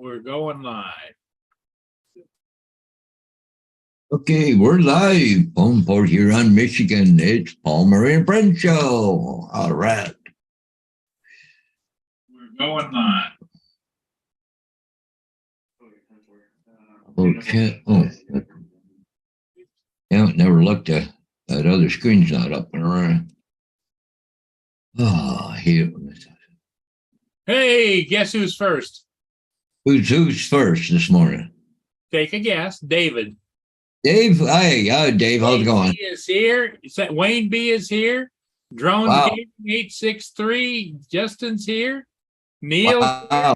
We're going live. Okay, we're live. Home Port Huron, Michigan. It's Palmer and Brent Show. All right. We're going live. Okay. Oh, yeah, never looked at that other screen's not up and around. Oh, here. Hey, guess who's first? Who's first this morning? Take a guess. David. Dave. Hi, Dave. How's it going? He is here. Wayne B is here. Drones Wow. Gaming 863. Justin's here. Neil. Wow.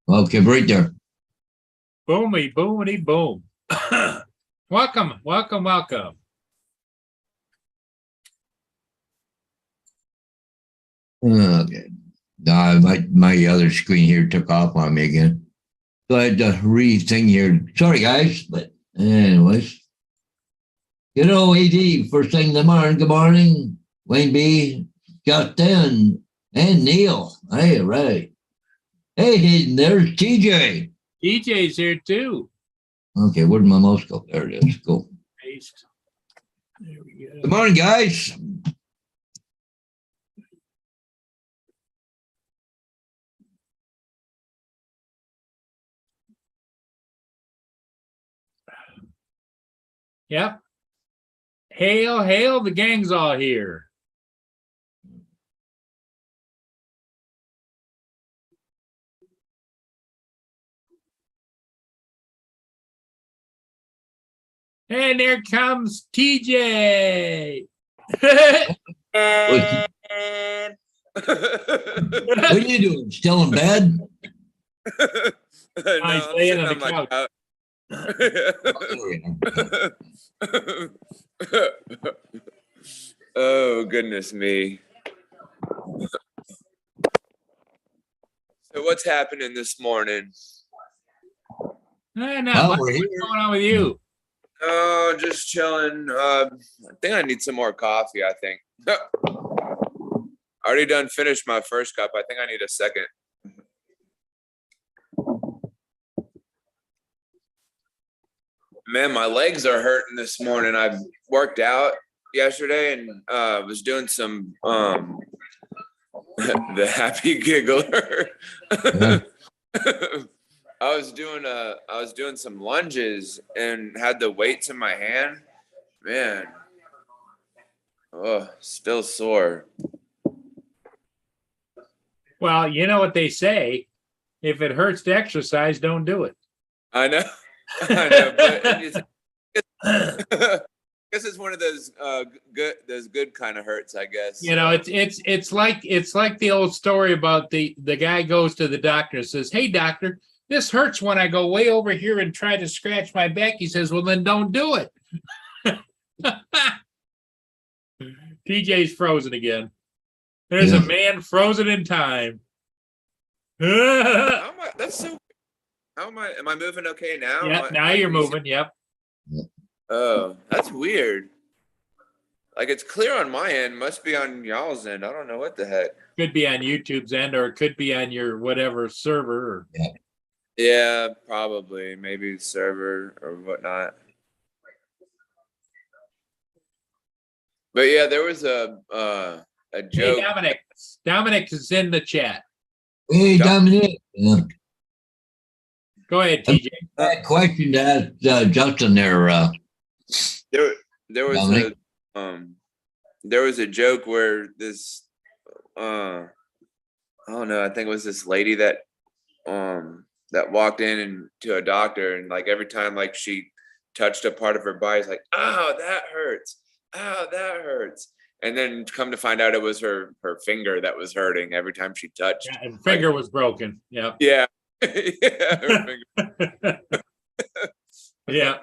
Okay, right there. Boomy, boomity, boom. Welcome. Okay. My other screen here took off on me again. So I had to re-thing here. Sorry, guys, but anyways. Good old AD, first thing in the morning. Good morning, Wayne B, Justin, and Neil. Hey, right. Hey, there's TJ. DJ's here too. Okay, where'd my mouse go? There it is. Cool. Paste. There we go. Good morning, guys. Yep. Hail, hail, the gang's all here. And there comes TJ. What are you doing? Still in bed? No, he's laying on the couch. Oh, goodness me. So what's happening this morning? No, Oh, what's we're here. going on with you? Oh, just chilling. I think I need some more coffee, I think. Already done finished my first cup. I think I need a second. Man, my legs are hurting this morning. I worked out yesterday and was doing some the happy giggler. Yeah. I was doing some lunges and had the weights in my hand. Man. Oh, still sore. Well, you know what they say. If it hurts to exercise, don't do it. I know. I know, but I guess it's one of those good kind of hurts, I guess. You know, it's like the old story about the guy goes to the doctor and says, "Hey, doctor, this hurts when I go way over here and try to scratch my back." He says, "Well, then don't do it." TJ's frozen again. There's a man frozen in time. How am I? That's so. How am I? Am I moving okay now? Yeah, now you're moving. Yep. Oh, that's weird. Like it's clear on my end, must be on y'all's end. I don't know what the heck. Could be on YouTube's end, or it could be on your whatever server. Or... Yeah, probably. Maybe server or whatnot. But yeah, there was a joke. Hey, Dominic is in the chat. Hey, Dominic. Yeah. Go ahead, TJ. That question to ask Justin there. There was Dominic? there was a joke where this I don't know, I think it was this lady that walked in and to a doctor, and like every time like she touched a part of her body, it's like, "Oh, that hurts. Oh, that hurts." And then come to find out it was her finger that was hurting every time she touched. Yeah, and finger was broken. Yep. Yeah. Yeah, her finger. Yeah.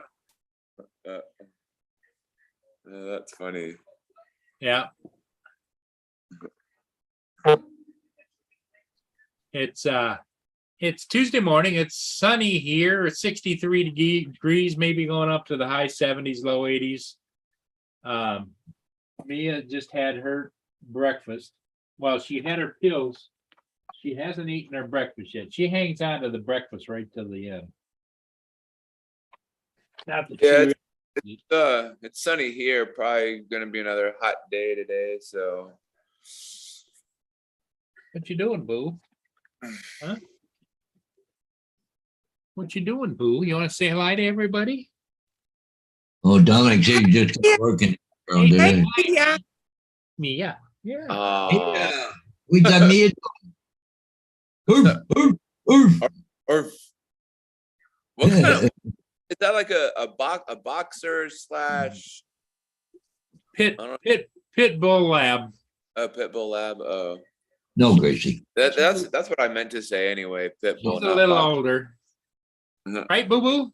That's funny. Yeah. It's Tuesday morning. It's sunny here. It's 63 degrees, maybe going up to the high 70s, low 80s. Mia just had her breakfast. Well, she had her pills. She hasn't eaten her breakfast yet. She hangs on to the breakfast right till the end. Not that Yeah, she it's sunny here. Probably gonna be another hot day today. So What you doing, Boo? Huh? What you doing, Boo? You want to say hi to everybody? Oh, Dominic said you just got working around today. Yeah. Me, yeah. Yeah. Yeah. We done me. Oof, oof, oof. or what kind of Yeah. is that? Like a boxer slash Pit, I don't pit bull lab. a pit bull lab? Oh, No, Gracie. that's what I meant to say anyway. Pit bull, She's a not little box. older. Uh-huh. Right, Boo Boo?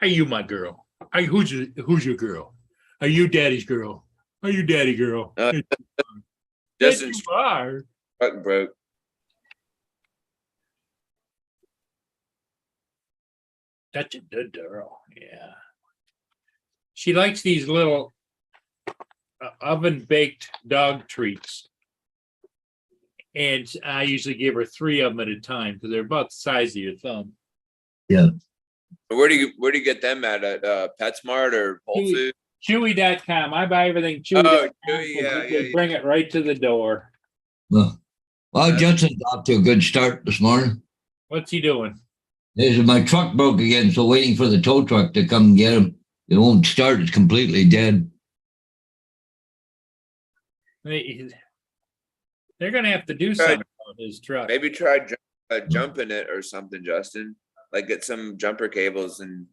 Are you my girl? Are you, who's your girl? Are you daddy's girl? Are you daddy girl? Uh, Yes, Justin's you are. truck broke. That's a good girl. Yeah. She likes these little oven baked dog treats. And I usually give her 3 of them at a time because they're about the size of your thumb. Yeah. Where do you get them at PetSmart or Whole Chewy. Foods? Chewy.com. I buy everything Chewy.com. Oh, Chewy, yeah, They yeah. bring it right to the door. Well, Justin's off to a good start this morning. What's he doing? My truck broke again, so waiting for the tow truck to come get him. It won't start. It's completely dead. They're going to have to do something on his truck. Maybe try jumping it or something, Justin. Like get some jumper cables and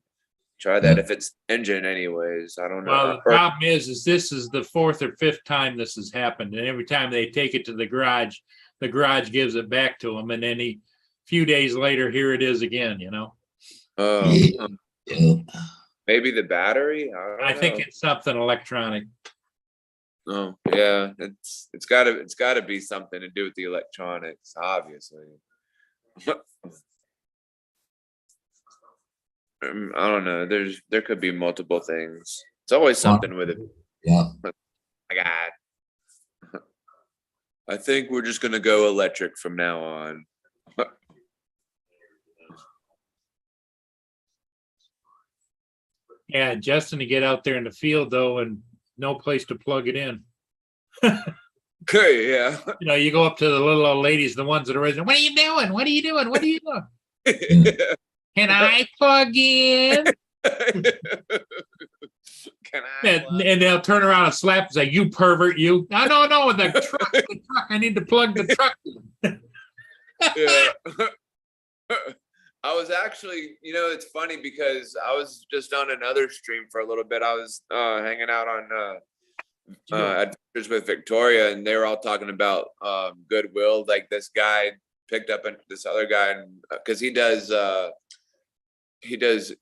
try that if it's engine anyways. I don't know. Well, the problem is this is the 4th or 5th time this has happened. And every time they take it to the garage gives it back to him. And then a few days later, here it is again, you know? Yeah. Maybe the battery? I think it's something electronic. Oh, yeah. It's gotta be something to do with the electronics, obviously. I don't know. There could be multiple things. It's always something with it. Yeah. My God. I think we're just gonna go electric from now on. Yeah, Justin to get out there in the field though, and no place to plug it in. Okay, yeah. You know, you go up to the little old ladies, the ones that are raising, what are you doing? What are you doing? What are you doing? Can I plug in? Can I? And they'll turn around and slap and say, you pervert, you. No, the truck. I need to plug the truck in. Yeah. I was actually, it's funny because I was just on another stream for a little bit. I was hanging out on Adventures with Victoria, and they were all talking about Goodwill. Like this guy picked up this other guy, and because he does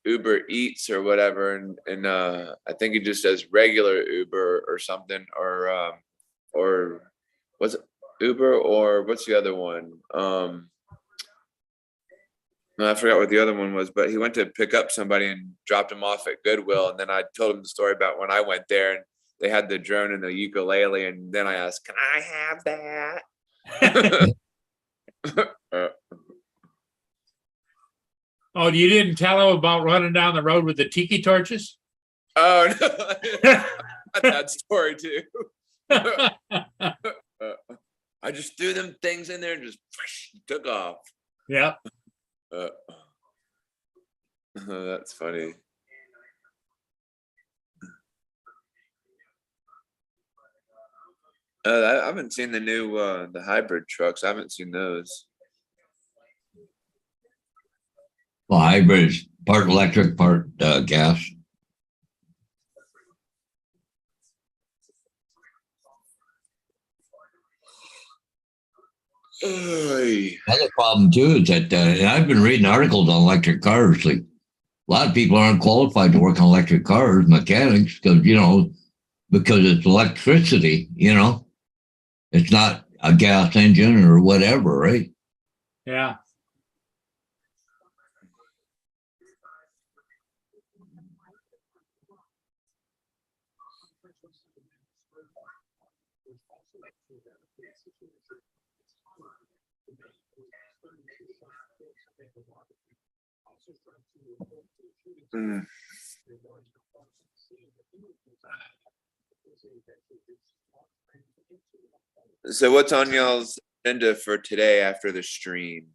Uber Eats or whatever, and I think he just does regular Uber or something, or was it Uber or what's the other one? I forgot what the other one was, but he went to pick up somebody and dropped him off at Goodwill, and then I told him the story about when I went there and they had the drone and the ukulele, and then I asked, "Can I have that?" Oh, you didn't tell him about running down the road with the tiki torches? Oh no, that story too. I just threw them things in there and just took off. Yep. That's funny. I haven't seen the new the hybrid trucks. I haven't seen those. Well, hybrid is part electric, part gas. Another problem too is that and I've been reading articles on electric cars. Like a lot of people aren't qualified to work on electric cars, mechanics, because because it's electricity. It's not a gas engine or whatever, right? Yeah. Mm. So what's on y'all's agenda for today after the stream?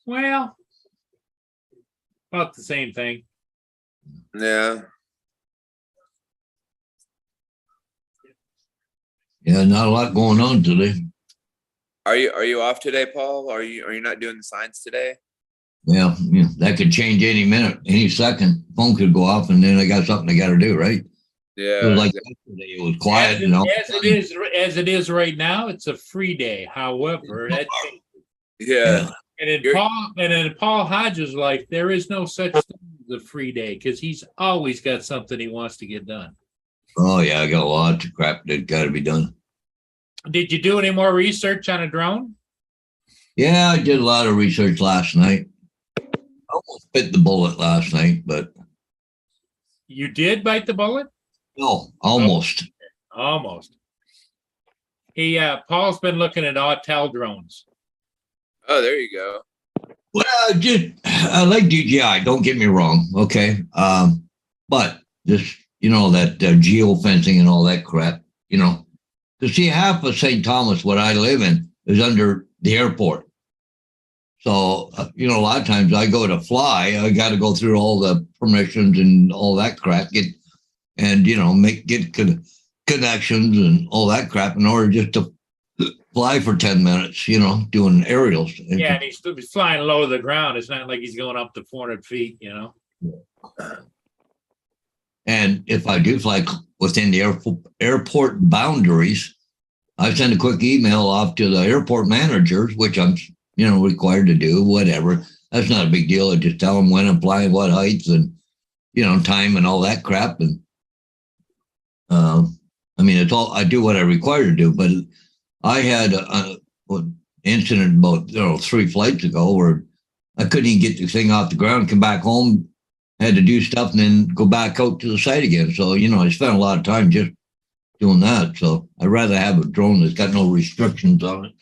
Well, about the same thing. Yeah. Yeah, not a lot going on today. Are you off today, Paul? Are you not doing the signs today? Yeah, that could change any minute, any second. Phone could go off, and then I got something I got to do. Right? It was Yeah. like Exactly. yesterday. It was quiet, As and all. as it is right now, it's a free day. However, that Yeah. You're- in Paul Hodges' life, there is no such thing as a free day because he's always got something he wants to get done. Oh yeah, I got lots of crap that got to be done. Did you do any more research on a drone? Yeah, I did a lot of research last night. Almost bit the bullet last night, but You did bite the bullet? no, almost. Almost. Paul's been looking at Autel drones. Oh, there you go. Well, I like DJI. Don't get me wrong, okay. But this, that geo fencing and all that crap, to see half of St. Thomas, what I live in, is under the airport. So, a lot of times I go to fly, I got to go through all the permissions and all that crap, get connections and all that crap in order just to fly for 10 minutes, doing aerials. Yeah, and he's flying low to the ground. It's not like he's going up to 400 feet, And if I do fly within the airport boundaries, I send a quick email off to the airport managers, which I'm, required to do, whatever. That's not a big deal. I just tell them when I'm flying, what heights and, time and all that crap. And, it's all, I do what I require to do, but I had an incident about, 3 flights ago where I couldn't even get the thing off the ground, come back home, had to do stuff and then go back out to the site again. So, I spent a lot of time just doing that. So I'd rather have a drone that's got no restrictions on it.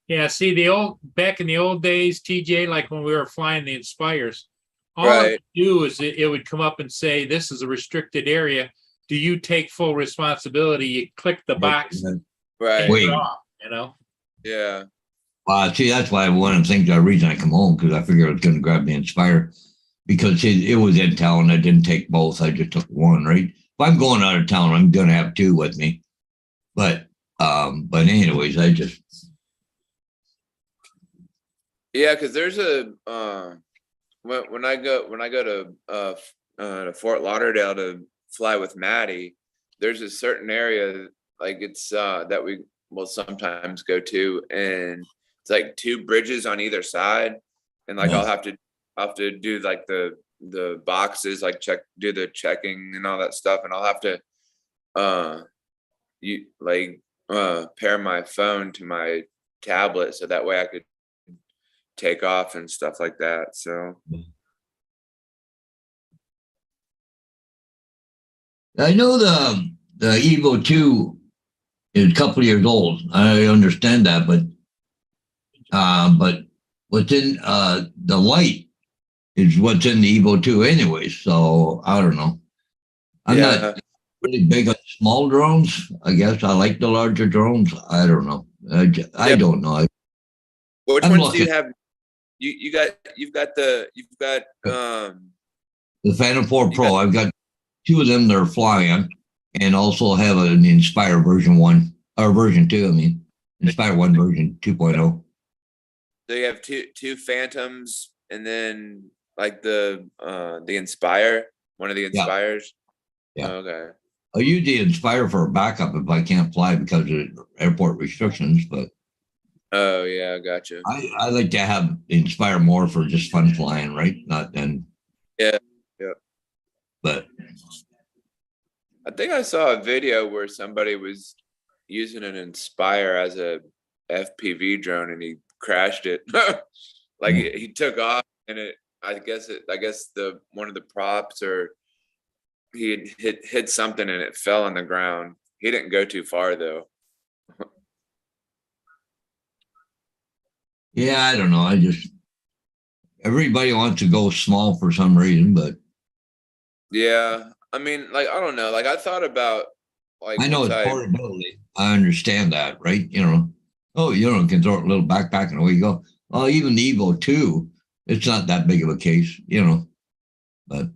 Yeah, see, back in the old days, TJ, like when we were flying the Inspires, all Right. it would do is it would come up and say, this is a restricted area. Do you take full responsibility? You click the box and Right. Wait. you're off, Yeah. See, that's why one of the things, the reason I come home, because I figured I was going to grab the Inspire, because it was in town. I didn't take both. I just took one, right? If I'm going out of town, I'm going to have 2 with me. But anyways, I just. Yeah, because there's a when I go to Fort Lauderdale to fly with Maddie, there's a certain area like it's that we will sometimes go to, and it's like 2 bridges on either side, and like I'll have to do like the boxes, like do the checking and all that stuff, and I'll have to pair my phone to my tablet so that way I could take off and stuff like that. So I know the Evo 2 is a couple of years old. I understand that, but what's in the light is what's in the Evo 2 anyways. So I don't know. I'm not really big on small drones. I guess I like the larger drones. I don't know. I don't know. which ones do you have? You've got the Phantom 4 Pro. I've got 2 of them that are flying, and also have an Inspire version 1 or version 2. I mean, Inspire 1 version 2.0. So you have two Phantoms, and then like the Inspire, one of the Inspires. Yeah. Okay. I use the Inspire for a backup if I can't fly because of airport restrictions, but. Oh yeah, gotcha. I like to have Inspire more for just fun flying, right? Not then. Yeah. But I think I saw a video where somebody was using an Inspire as a FPV drone and he crashed it. Like he took off and I guess the one of the props or he had hit something and it fell on the ground. He didn't go too far though. Yeah, I don't know. Everybody wants to go small for some reason, but Yeah, I mean, like I don't know. Like I thought about like I know once it's I portability. I understand that, right? Oh, can throw it in a little backpack and away you go. Well, even the Evo 2, it's not that big of a case. But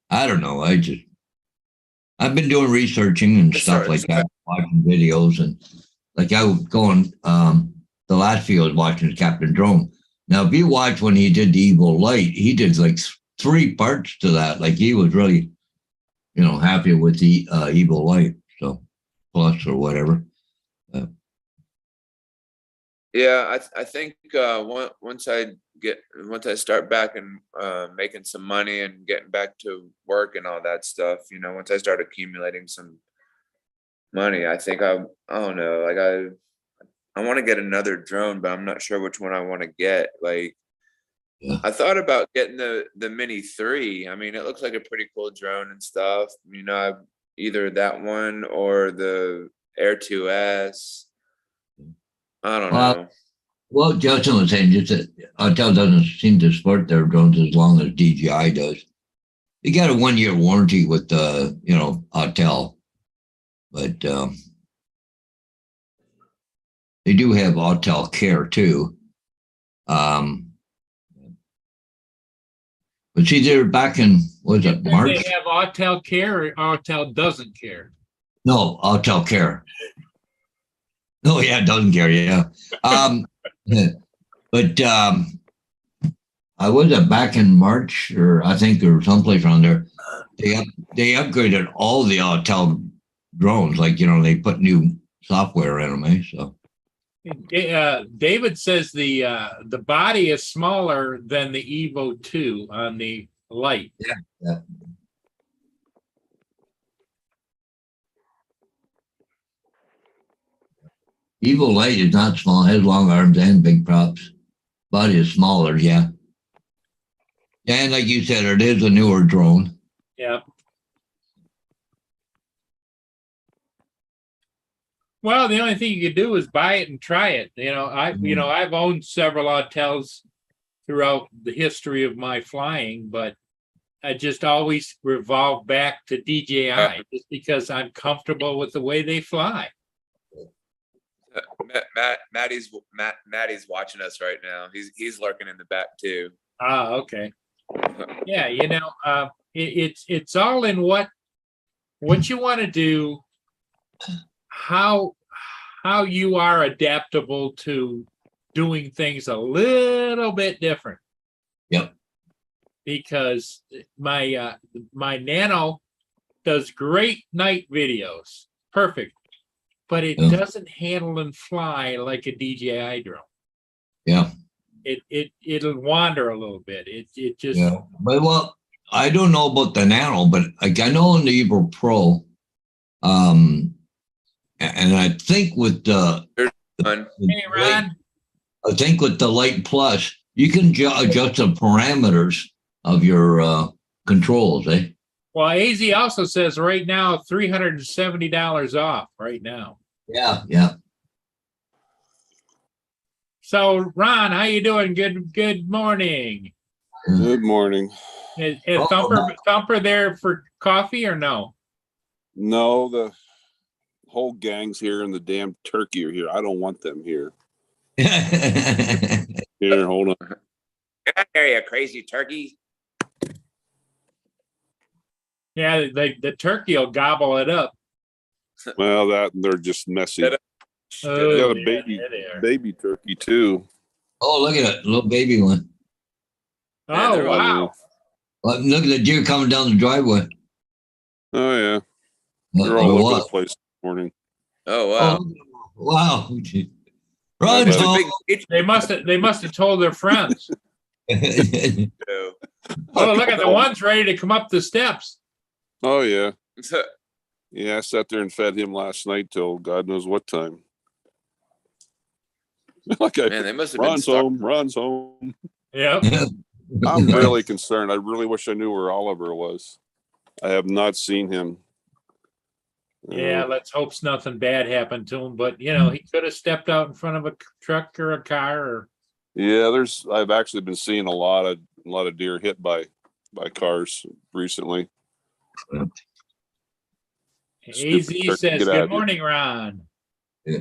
I don't know. I've been doing researching and stuff start. like that, watching videos, and like I was going, the last video I was watching is Captain Drone. Now, if you watch when he did the Evo Light, he did like 3 parts to that. Like he was really, happy with the Evo Light, so plus or whatever. Yeah, I think once I start back and making some money and getting back to work and all that stuff, once I start accumulating some money, I think I don't know, like I want to get another drone, but I'm not sure which one I want to get. Like Yeah. I thought about getting the Mini 3. I mean, it looks like a pretty cool drone and stuff. Either that one or the Air 2S. I don't Well, know. well, Justin was saying just that Autel doesn't seem to support their drones as long as DJI does. They got a 1-year warranty with Autel, but they do have Autel Care too. But see, they're back in was it March? They have Autel Care or Autel doesn't care. No, Autel Care. Oh yeah, it doesn't care. Yeah, but I was back in March, or I think, or someplace around there. They upgraded all the Autel drones. Like they put new software in them. So David says the body is smaller than the Evo 2 on the Light. yeah. Evo Light is not small. It has long arms and big props. Body is smaller. Yeah. And like you said, it is a newer drone. Yeah. Well, the only thing you could do is buy it and try it. I've owned several Autels throughout the history of my flying, but I just always revolve back to DJI just because I'm comfortable with the way they fly. Maddie's watching us right now. He's lurking in the back too. Ah, okay. Yeah, it's all in what you want to do, how you are adaptable to doing things a little bit different. Yep. Because my Nano does great night videos, perfect, but it doesn't handle and fly like a DJI drone. Yeah. It'll wander a little bit. It just But well, I don't know about the Nano, but like I know in the Evo Pro, and I think with the hey Ron, I think with the Light Plus, you can adjust the parameters of your controls, eh? well, AZ also says right now $370 off right now. Yeah. So Ron, how you doing? Good morning. Good morning. Is Thumper there for coffee or no? No, the whole gang's here and the damn turkey are here. I don't want them here. Here, hold on. Get out there, you crazy turkey. Yeah, the turkey will gobble it up. Well, they're just messy. Oh, They got a yeah, baby turkey too. Oh, look at it, little baby one. Oh, they're all wow. Look at the deer coming down the driveway. Oh yeah, they're all over the place this morning. Oh wow. Wow. Run, That's a Tom. They must have told their friends. Oh. Oh, look at the ones ready to come up the steps. Oh yeah, yeah. I sat there and fed him last night till God knows what time. Okay, Man, they must have been runs home. Yep. I'm really concerned. I really wish I knew where Oliver was. I have not seen him. Yeah, let's hope nothing bad happened to him. But he could have stepped out in front of a truck or a car or Yeah, I've actually been seeing a lot of deer hit by cars recently. AZ Stupid turkey, says, get out good of here. morning, Ron. Yeah.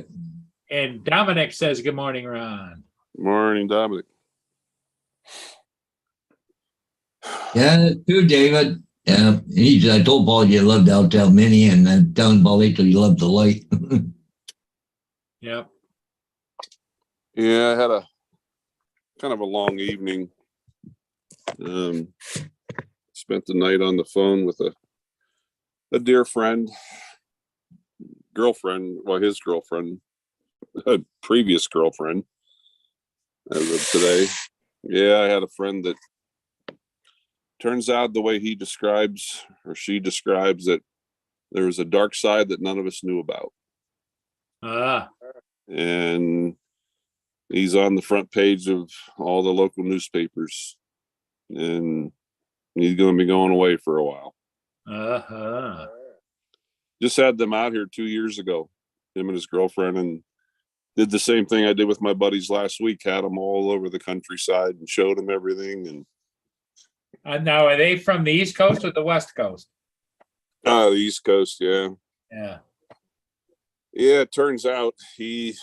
And Dominic says, good morning, Ron. Morning, Dominic. Yeah, true, David. Yeah, I told Paul you loved Altel Mini, and then telling Paul later you loved the light. Yep. Yeah, I had a kind of a long evening. Spent the night on the phone with a dear friend, girlfriend, well, his girlfriend, a previous girlfriend as of today. Yeah, I had a friend that turns out the way he describes or she describes that there was a dark side that none of us knew about. And he's on the front page of all the local newspapers, and he's going to be going away for a while. Just had them out here 2 years ago, him and his girlfriend, and did the same thing I did with my buddies last week. Had them all over the countryside and showed them everything. And Now, are they from the East Coast or the West Coast? the East Coast, yeah. Yeah. Yeah, it turns out and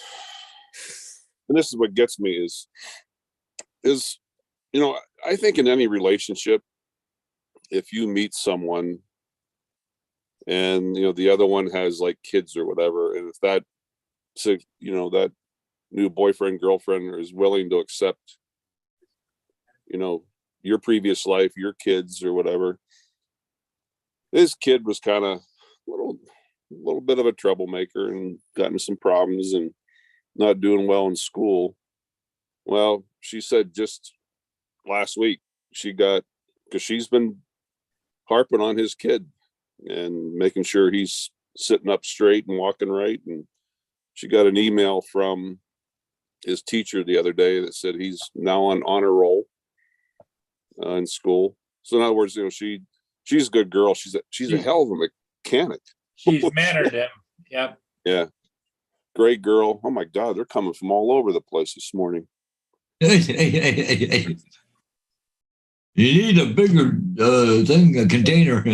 this is what gets me is, I think in any relationship, if you meet someone and, the other one has like kids or whatever, and if that new boyfriend, girlfriend is willing to accept, your previous life, your kids or whatever. His kid was kind of a little bit of a troublemaker and got into some problems and not doing well in school. Well, she said just last week because she's been harping on his kid and making sure he's sitting up straight and walking right. And she got an email from his teacher the other day that said he's now on honor roll in school. So in other words, she's a good girl. She's a hell of a mechanic. She's mannered him. Yep. Yeah. Great girl. Oh my God, they're coming from all over the place this morning. You need a bigger a container.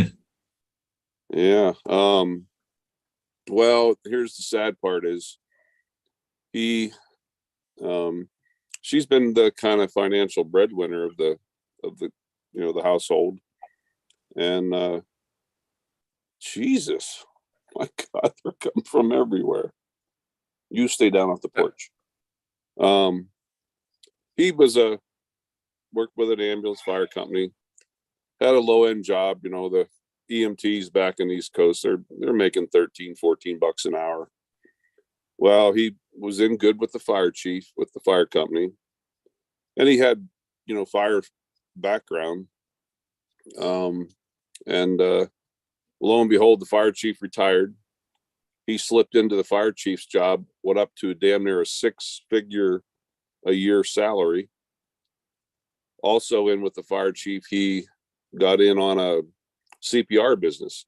Yeah. Well, here's the sad part is she's been the kind of financial breadwinner of the the household. And Jesus, my God, they're coming from everywhere. You stay down off the porch. He worked with an ambulance fire company, had a low end job. The EMTs back in the East Coast, they're making 13, 14 bucks an hour. Well, he was in good with the fire chief, with the fire company, and he had, fire background. And lo and behold, the fire chief retired. He slipped into the fire chief's job, went up to damn near a 6-figure a year salary. Also in with the fire chief, he got in on a CPR business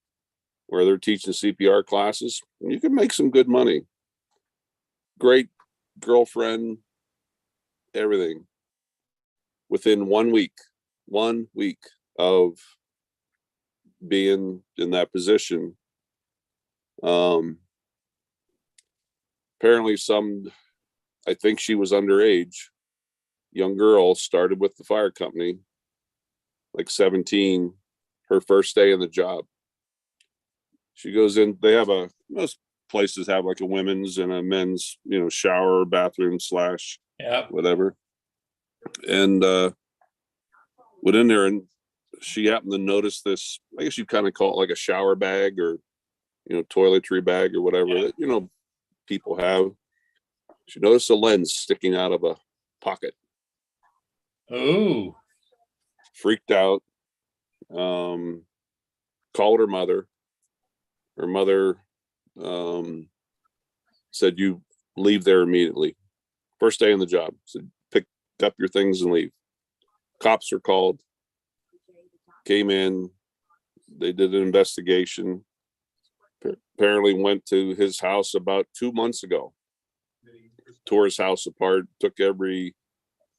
where they're teaching CPR classes. You can make some good money. Great girlfriend, everything. Within 1 week of being in that position, apparently I think she was underage, young girl, started with the fire company, like 17, her first day in the job. She goes in, most places have like a women's and a men's, shower, bathroom / Yep. whatever. And went in there, and she happened to notice this, I guess you kind of call it like a shower bag or, toiletry bag or whatever that, people have. She noticed a lens sticking out of a pocket. Ooh. Freaked out. Called her mother. Her mother said, "You leave there immediately." First day on the job. Said, "Pick up your things and leave." Cops were called. Came in. They did an investigation. Apparently went to his house about 2 months ago. Tore his house apart. Took every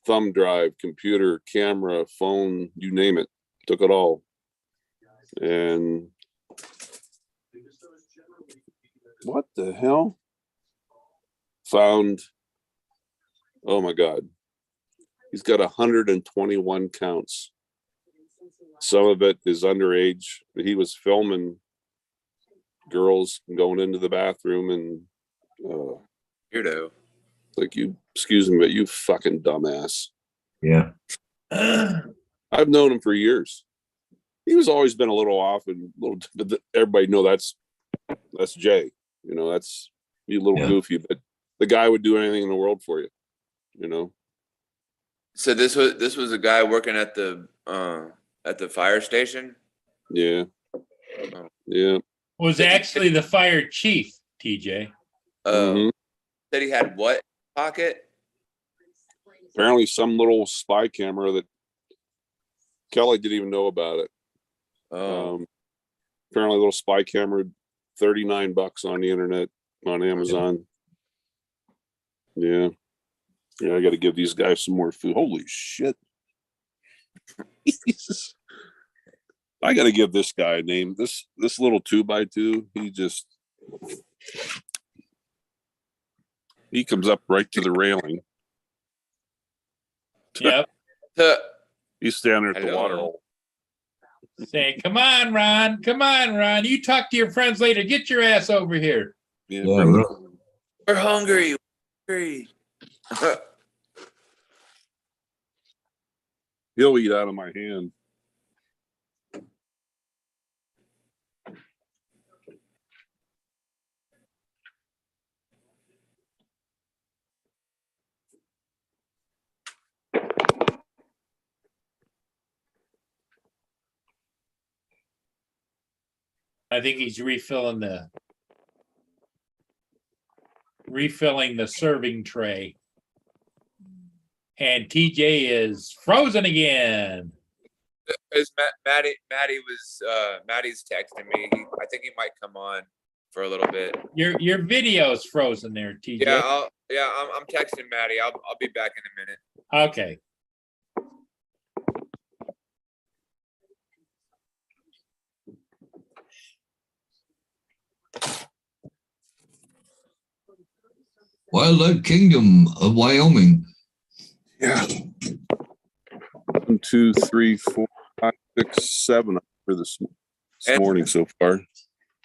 thumb drive, computer, camera, phone, you name it, took it all. And what the hell? Found, oh my God, he's got 121 counts. Some of it is underage. He was filming girls going into the bathroom and Weirdo. like, you, excuse me, but you fucking dumbass. Yeah. I've known him for years. He was always been a little off and but everybody know that's Jay. You know, that's you little Yeah. goofy, but the guy would do anything in the world for you. You know. So this was a guy working at the fire station. Yeah. Yeah. Was actually the fire chief, TJ. Mhm. Said he had what pocket? Apparently some little spy camera that Kelly didn't even know about it. Oh, Apparently a little spy camera, $39 on the internet on Amazon. Yeah. Yeah, I got to give these guys some more food. Holy shit. Jesus. I got to give this guy a name. This little 2x2, he comes up right to the railing. Yep. He's standing at the Hello. water hole. Saying, come on, Ron. Come on, Ron. You talk to your friends later. Get your ass over here. Yeah, Yeah, bring- really. we're hungry. We're hungry. he'll eat out of my hand. I think he's refilling the serving tray. And TJ is frozen again. Is Maddie's texting me. I think he might come on for a little bit. Your video's frozen there, TJ. Yeah, I'm texting Maddie. I'll be back in a minute. Okay. Wildlife Kingdom of Wyoming. Yeah. 1, 2, 3, 4, 5, 6, 7 for this morning so far.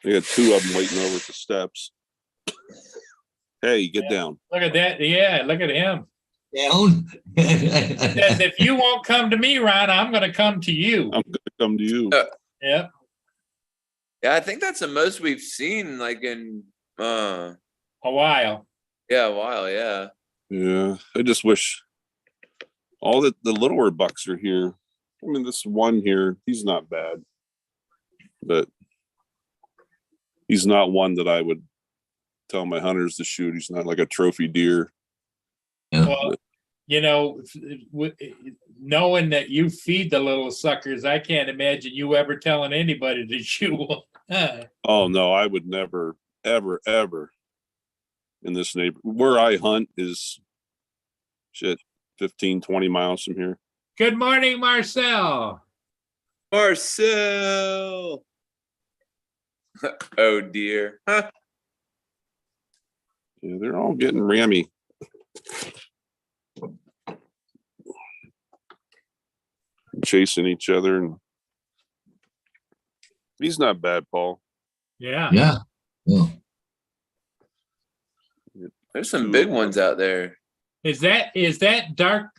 We got 2 of them waiting over at the steps. Hey, get down. Look at that. Yeah, look at him. Down. Says, if you won't come to me, Ron, I'm going to come to you. I'm gonna come to you. Yep. Yeah, I think that's the most we've seen, like in A while. a while. Yeah. Yeah, I just wish all the littler bucks are here. I mean, this one here, he's not bad, but he's not one that I would tell my hunters to shoot. He's not like a trophy deer. Well, you know, knowing that you feed the little suckers, I can't imagine you ever telling anybody to shoot one. Oh no, I would never, ever, ever in this neighborhood. Where I hunt is 15, 20 miles from here. Good morning, Marcel. Marcel. Oh dear. Huh. Yeah, they're all getting rammy. Chasing each other, and he's not bad, Paul. Yeah. Yeah. Oh. There's some big ones out there. Is that dark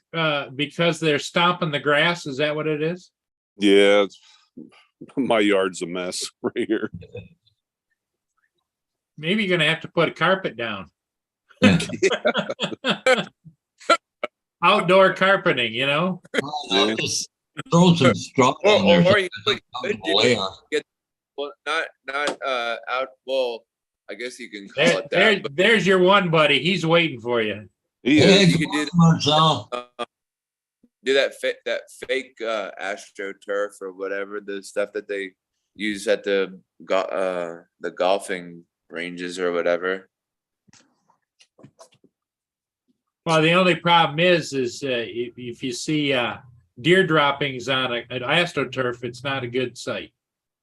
because they're stomping the grass? Is that what it is? Yeah, my yard's a mess right here. Maybe you're gonna have to put a carpet down. Yeah. Outdoor carpeting, you know? I'll just throw some straw on there. Or you so could to lay on. well, not out. Well, I guess you can call There, it that. But there's your one buddy. He's waiting for you. He Hey, is. you come could on, Marcel. do that fake AstroTurf or whatever, the stuff that they use at the golfing ranges or whatever. Well, the only problem is if you see deer droppings on an astroturf, it's not a good sight.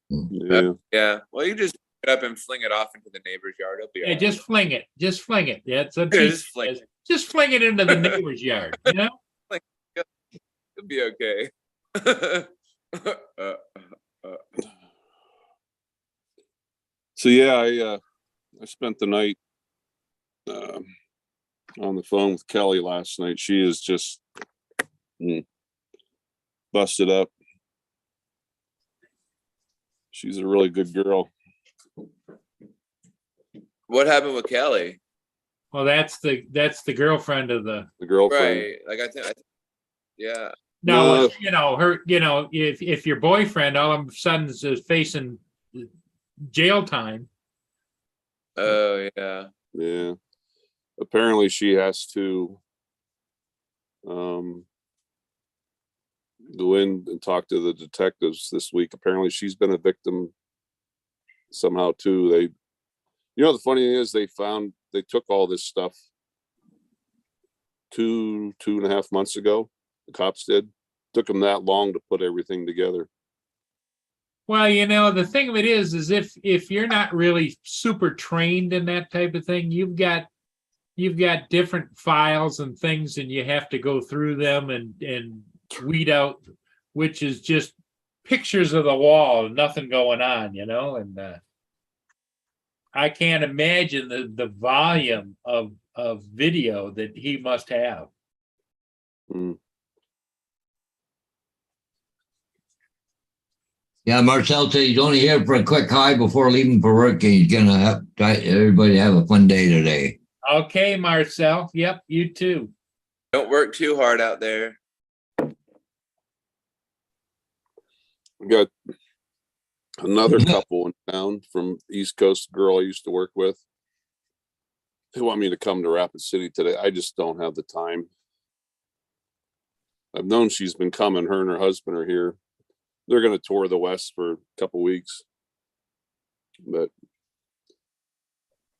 Yeah. Yeah. Well, you just pick it up and fling it off into the neighbor's yard. It'll be Yeah, all right. just fling it. Just fling it. That's a Just fling just fling it into the neighbor's yard. You know. It'll be okay. So yeah, I spent the night on the phone with Kelly last night. She is just busted up. She's a really good girl. What happened with Kelly? Well, that's the girlfriend of the. The girlfriend. Right. Like I think yeah. No, No. you know her. You know, if your boyfriend all of a sudden is facing jail time. Oh yeah. Yeah. Apparently she has to go in and talk to the detectives this week. Apparently she's been a victim somehow too. The funny thing is they took all this stuff 2.5 months ago. The cops did. Took them that long to put everything together. Well, the thing of it is if you're not really super trained in that type of thing, you've got different files and things, and you have to go through them and weed out which is just pictures of the wall, nothing going on, and I can't imagine the volume of video that he must have. Mm. Yeah, Marcel said he's only here for a quick high before leaving for work, and he's gonna have everybody have a fun day today. Okay, Marcel. Yep, you too. Don't work too hard out there. We got another couple in town from East Coast, girl I used to work with. They want me to come to Rapid City today. I just don't have the time. I've known she's been coming. Her and her husband are here. They're going to tour the West for a couple weeks, but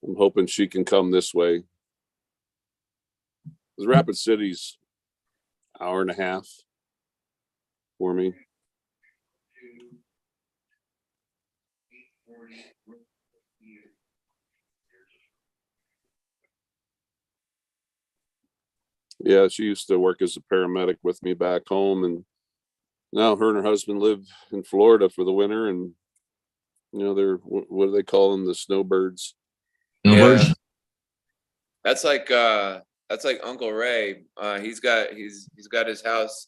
I'm hoping she can come this way. Because Rapid City's hour and a half for me. Yeah, she used to work as a paramedic with me back home, and now her and her husband live in Florida for the winter, and they're, what do they call them, the snowbirds? Snowbirds? Yeah. That's like Uncle Ray. He's got his house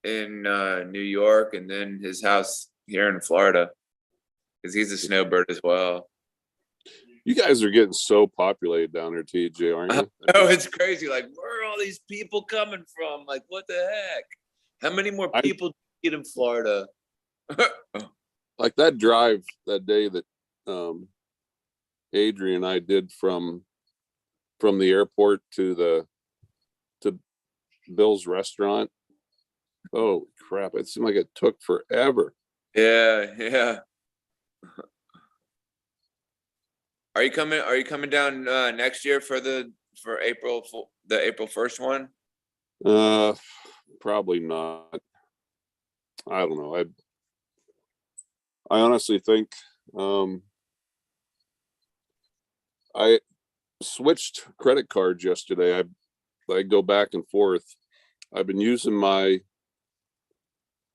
in New York, and then his house here in Florida, because he's a snowbird as well. You guys are getting so populated down there, TJ, aren't you? Oh, it's crazy. Like, where are all these people coming from? Like, what the heck? How many more people do you get in Florida? Like that drive that day that Adrian and I did from the airport to Bill's restaurant. Oh crap, it seemed like it took forever. Yeah. Are you coming down next year for the April 1st one? Probably not. I don't know. I honestly think I switched credit cards yesterday. I go back and forth. I've been using my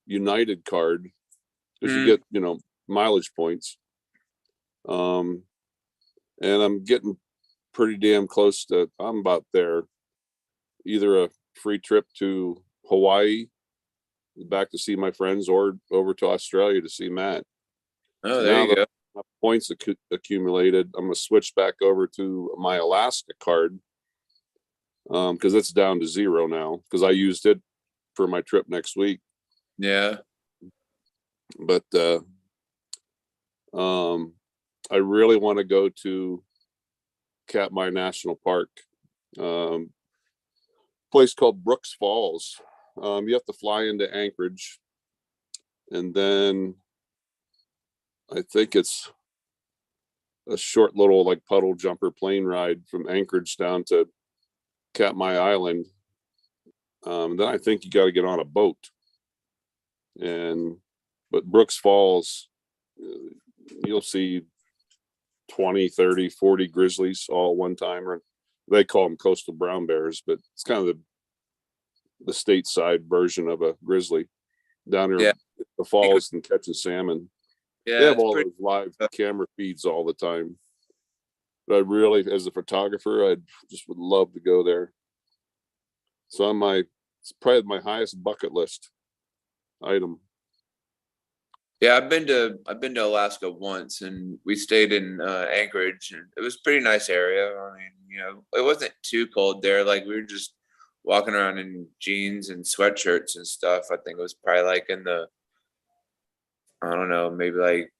United card because you get mileage points. And I'm getting pretty damn close to, I'm about there, either a free trip to Hawaii, back to see my friends, or over to Australia to see Matt. Oh, there you go. My points accumulated. I'm going to switch back over to my Alaska card because it's down to 0 now, because I used it for my trip next week. Yeah. But I really want to go to Katmai National Park, place called Brooks Falls. You have to fly into Anchorage, and then I think it's a short little like puddle jumper plane ride from Anchorage down to Katmai Island, then I think you got to get on a boat. But Brooks Falls, you'll see 20, 30, 40 grizzlies all at one time, or they call them coastal brown bears, but it's kind of the stateside version of a grizzly down there. Yeah. The falls and catching salmon. Yeah, They have it's all pretty- those live camera feeds all the time. But I really, as a photographer, I just would love to go there. So it's probably my highest bucket list item. Yeah, I've been to Alaska once, and we stayed in Anchorage, and it was a pretty nice area. I mean, you know, it wasn't too cold there. Like, we were just walking around in jeans and sweatshirts and stuff. I think it was probably like in the, I don't know, maybe like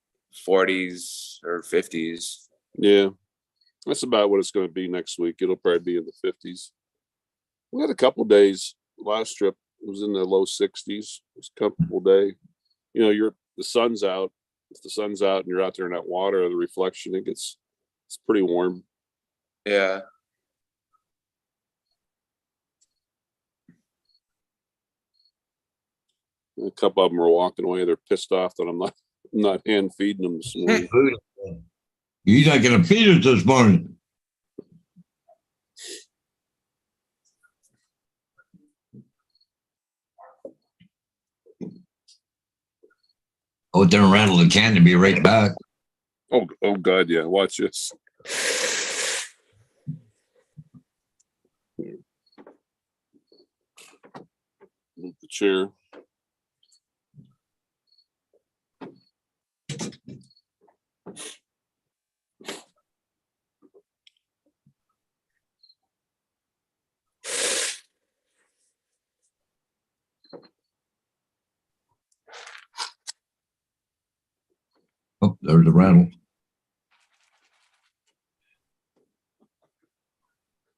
40s or 50s. Yeah, that's about what it's going to be next week. It'll probably be in the 50s. We had a couple days. Last trip was in the low 60s. It was a comfortable day. You know, the sun's out. If the sun's out and you're out there in that water, the reflection, it's pretty warm. Yeah. A couple of them are walking away. They're pissed off that I'm not hand feeding them this morning. You're not going to feed us this morning. Oh, don't rattle the can to be right back. Oh God, yeah. Watch this. Move the chair. Oh, there's the rattle.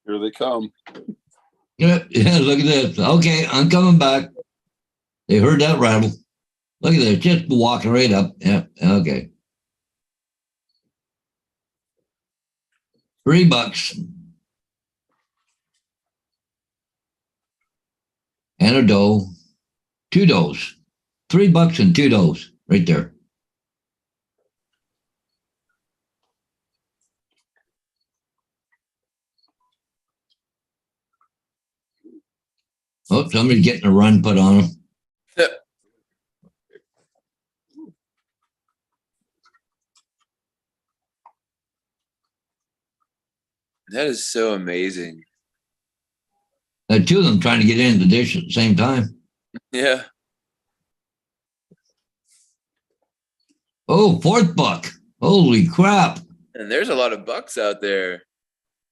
Here they come. Yeah, look at this. Okay, I'm coming back. They heard that rattle. Look at this, just walking right up. Yeah, okay. $3. And a doe. 2 does. $3 and 2 does right there. Oh, somebody's getting a run put on them. That is so amazing. 2 of them trying to get in the dish at the same time. Yeah. Oh, 4th buck. Holy crap. And there's a lot of bucks out there.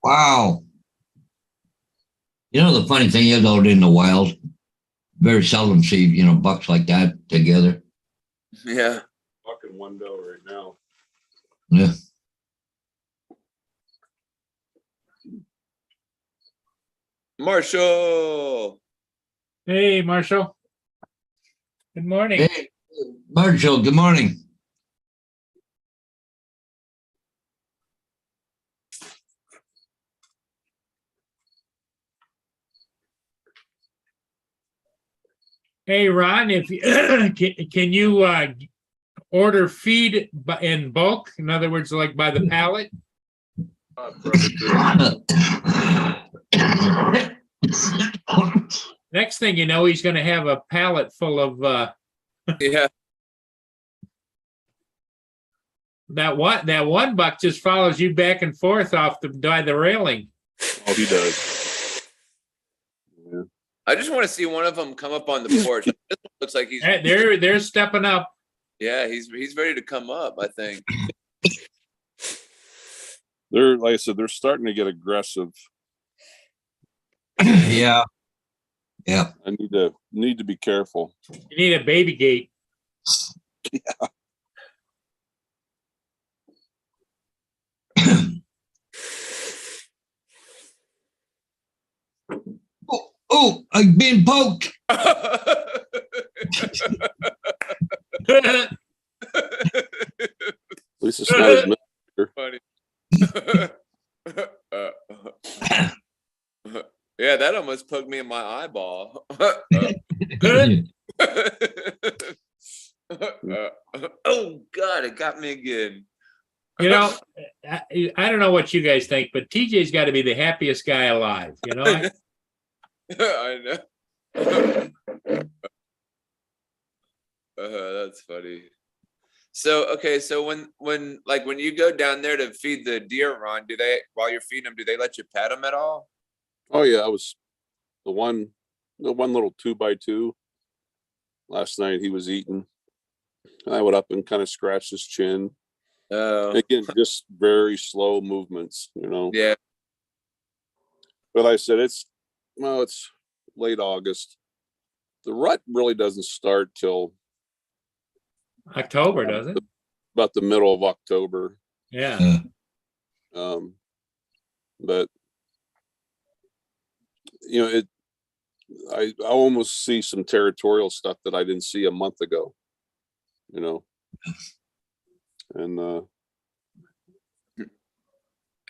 Wow. You know, the funny thing is out in the wild, very seldom see, bucks like that together. Yeah. Fucking one doe right now. Yeah. Marshall. Hey, Marshall. Good morning. Hey, Marshall, good morning. Hey, Ron, if you, can you order feed in bulk? In other words, like by the pallet? Next thing you know, he's going to have a pallet full of Yeah. that one buck just follows you back and forth by the railing. Oh, he does. Yeah. I just want to see one of them come up on the porch. This one looks like he's They're stepping up. yeah, he's ready to come up, I think. They're, like I said, they're starting to get aggressive. Yeah. Yeah. I need to be careful. You need a baby gate. Oh, I've been poked. At least it's not as Funny. Yeah, almost poked me in my eyeball. Good. Oh God, it got me again. You know, I don't know what you guys think, but TJ's got to be the happiest guy alive. You know, I know. That's funny. So okay, so when like when you go down there to feed the deer, Ron, do they while you're feeding them, do they let you pet them at all? Oh yeah, I was the one little 2x2 last night. He was eating. I went up and kind of scratched his chin. Oh, Again, just very slow movements, you know. yeah. But I said it's late August. The rut really doesn't start till October, does it? about the middle of October. Yeah. But you know, I almost see some territorial stuff that I didn't see a month ago, you know. And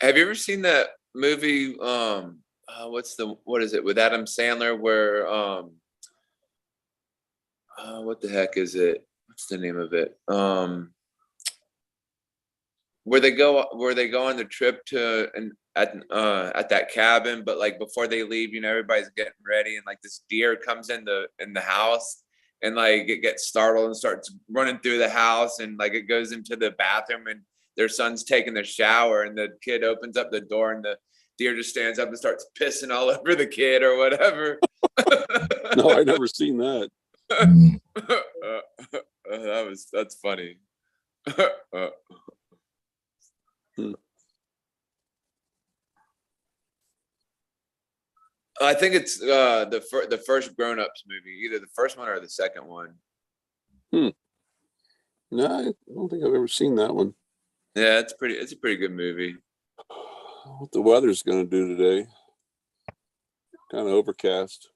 Have you ever seen that movie? What is it with Adam Sandler? Where what the heck is it? What's the name of it? Where they go on the trip to and at that cabin, but like before they leave, everybody's getting ready, and like this deer comes in the house, and like it gets startled and starts running through the house, and like it goes into the bathroom, and their son's taking a shower, and the kid opens up the door, and the deer just stands up and starts pissing all over the kid or whatever. no, I never seen that. That's funny. I think it's the first Grown Ups movie, either the first one or the second one. No, I don't think I've ever seen that one. Yeah, it's a pretty good movie. What the weather's going to do today? Kind of overcast.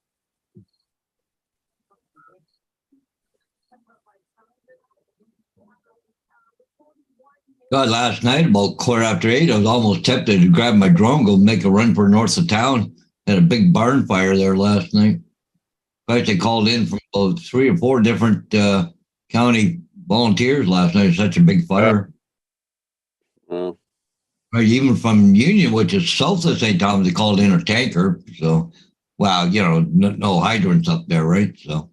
God, last night about 8:15, I was almost tempted to grab my drone, go make a run for north of town. Had a big barn fire there last night. In fact, they called in from 3 or 4 different county volunteers last night. Such a big fire. Right, even from Union, which is south of St. Thomas, they called in a tanker. So, wow, no hydrants up there, right? So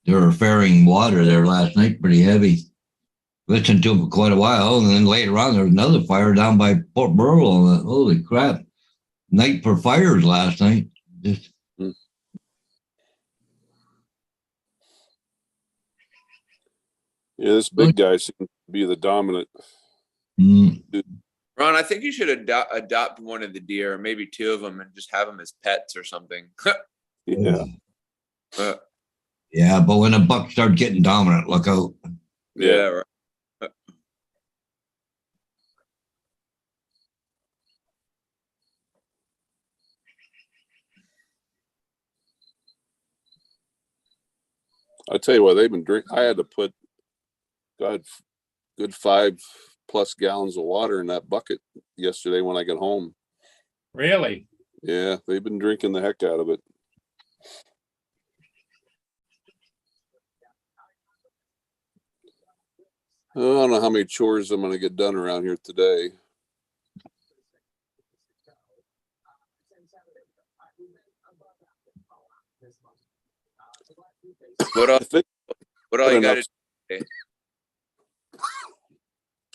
they were ferrying water there last night, pretty heavy. Listened to them for quite a while, and then later on there was another fire down by Port Burwell. Holy crap! Night for fires last night. Just yeah, this big guy seems to be the dominant. Ron, I think you should adopt one of the deer, or maybe 2 of them, and just have them as pets or something. Yeah. Yeah, but when a buck starts getting dominant, look out. Yeah, right. I tell you what, they've been drinking. I had to put good 5+ gallons of water in that bucket yesterday when I got home. Really? Yeah, they've been drinking the heck out of it. I don't know how many chores I'm going to get done around here today. What all you got?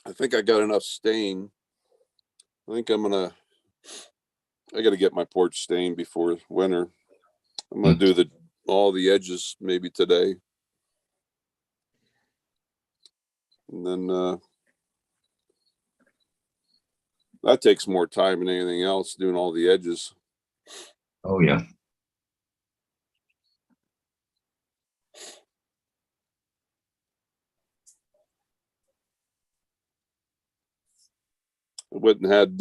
I think I got enough stain. I think I got to get my porch stained before winter. I'm going to do all the edges maybe today. And then that takes more time than anything else, doing all the edges. Oh, yeah. I went and had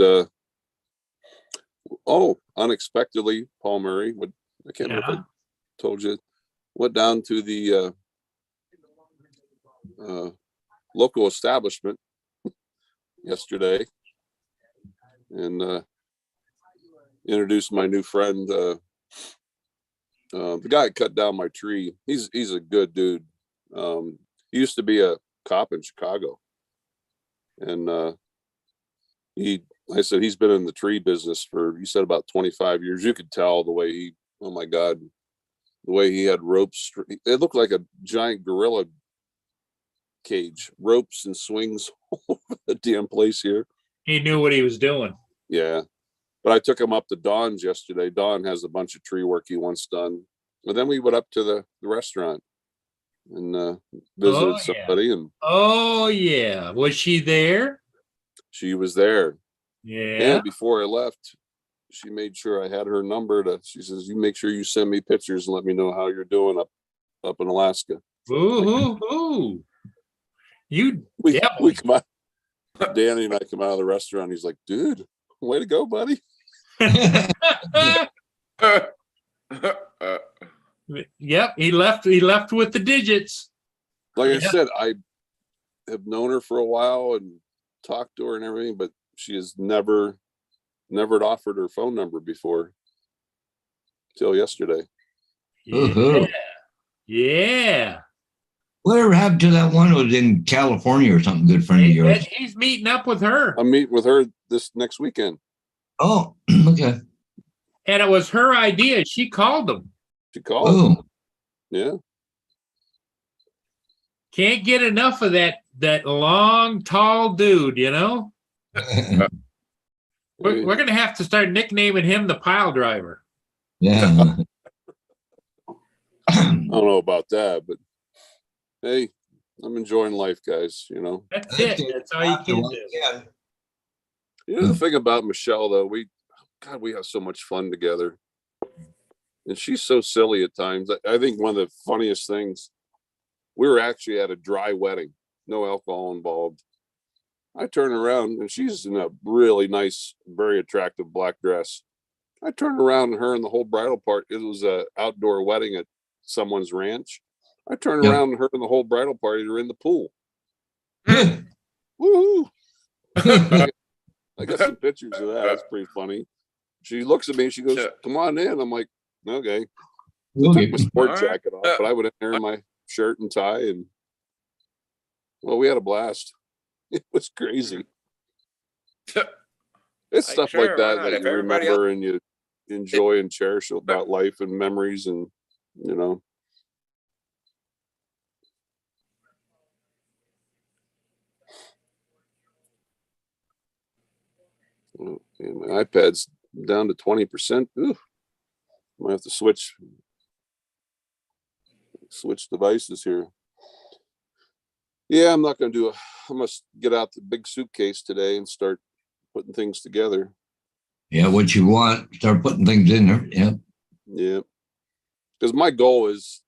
unexpectedly, Paul Murray, I can't remember if I told you, went down to the local establishment yesterday, and introduce my new friend. The guy that cut down my tree. He's a good dude. He used to be a cop in Chicago, and I said he's been in the tree business for, he said, about 25 years. You could tell the way he, oh my God, the way he had ropes. It looked like a giant gorilla cage, ropes and swings all over the damn place here. He knew what he was doing. Yeah. But I took him up to Don's yesterday. Don has a bunch of tree work he wants done. And then we went up to the restaurant and visited Oh, yeah. somebody, and Oh, yeah. Was she there? she was there. Yeah. And before I left, she made sure I had her number she says, you make sure you send me pictures and let me know how you're doing up in Alaska. Ooh. You We devil. come out, Danny and I come out of the restaurant. He's like, dude, way to go, buddy. Yep, he left with the digits. Like I Yeah. said, I have known her for a while and talked to her and everything, but she has never had offered her phone number before till yesterday. Woohoo. Yeah. Whatever happened to that one who was in California or something, good friend of yours? He's meeting up with her. I'm meeting with her this next weekend. Oh, okay. And it was her idea. She called him. She called. Oh, Yeah. Can't get enough of that long, tall dude, you know? We're gonna have to start nicknaming him the pile driver. yeah. I don't know about that, but hey, I'm enjoying life, guys. You know. That's it. That's all you can do. Yeah. You know the thing about Michelle, though, we have so much fun together, and she's so silly at times. I think one of the funniest things, we were actually at a dry wedding, no alcohol involved. I turn around and she's in a really nice, very attractive black dress. I turn around and her and the whole bridal party, it was a outdoor wedding at someone's ranch. I turn Yep. around and her and the whole bridal party are in the pool. Woohoo! I got some pictures of that. It's pretty funny. She looks at me and she goes, come on in. I'm like, okay. I took my sport jacket off, but I went in there in my shirt and tie, and well, we had a blast. It was crazy. It's stuff sure, like why that not? that If you everybody remember and you enjoy and cherish about life and memories, and you know. And my iPad's down to 20%. Ooh, might have to switch devices here. Yeah, I'm not going to do I must get out the big suitcase today and start putting things together. Yeah, what you want, start putting things in there. Yeah. Yeah. Because my goal is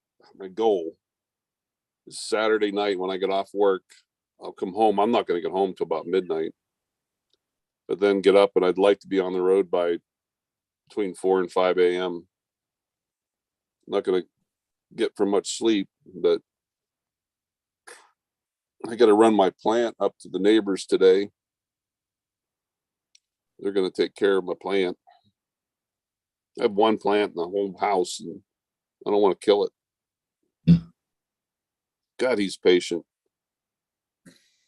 Saturday night when I get off work, I'll come home. I'm not going to get home till about midnight, but then get up, and I'd like to be on the road by between 4 and 5 a.m. I'm not going to get for much sleep, but I got to run my plant up to the neighbors today. They're going to take care of my plant. I have one plant in the whole house, and I don't want to kill it. Yeah. God, he's patient.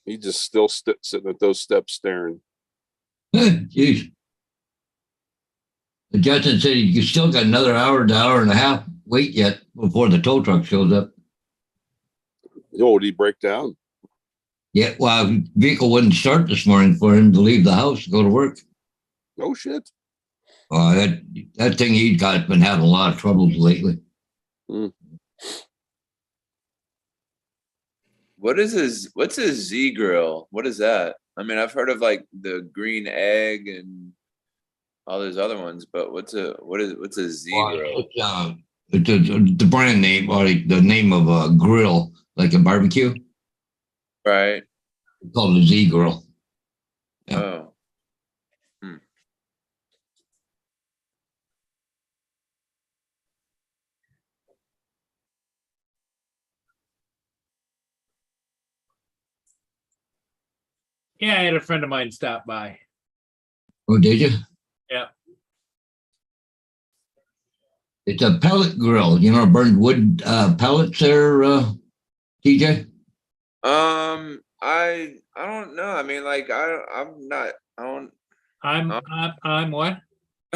He just still sitting at those steps staring. Jeez. Justin said you still got another hour to hour and a half wait yet before the tow truck shows up. Oh, did he break down? Yeah, well, vehicle wouldn't start this morning for him to leave the house to go to work. Oh shit. That thing he's got been having a lot of troubles lately. What's a Z grill? What is that? I mean, I've heard of like the green egg and all those other ones, but what's a Z grill? It's the brand name or the name of a grill, like a barbecue. Right. It's called a Z grill. Yeah. Oh. Yeah, I had a friend of mine stop by. Oh, did you? Yeah. It's a pellet grill, burned wood pellets there, TJ? I don't know. I mean, like, I'm not. I don't. I'm what?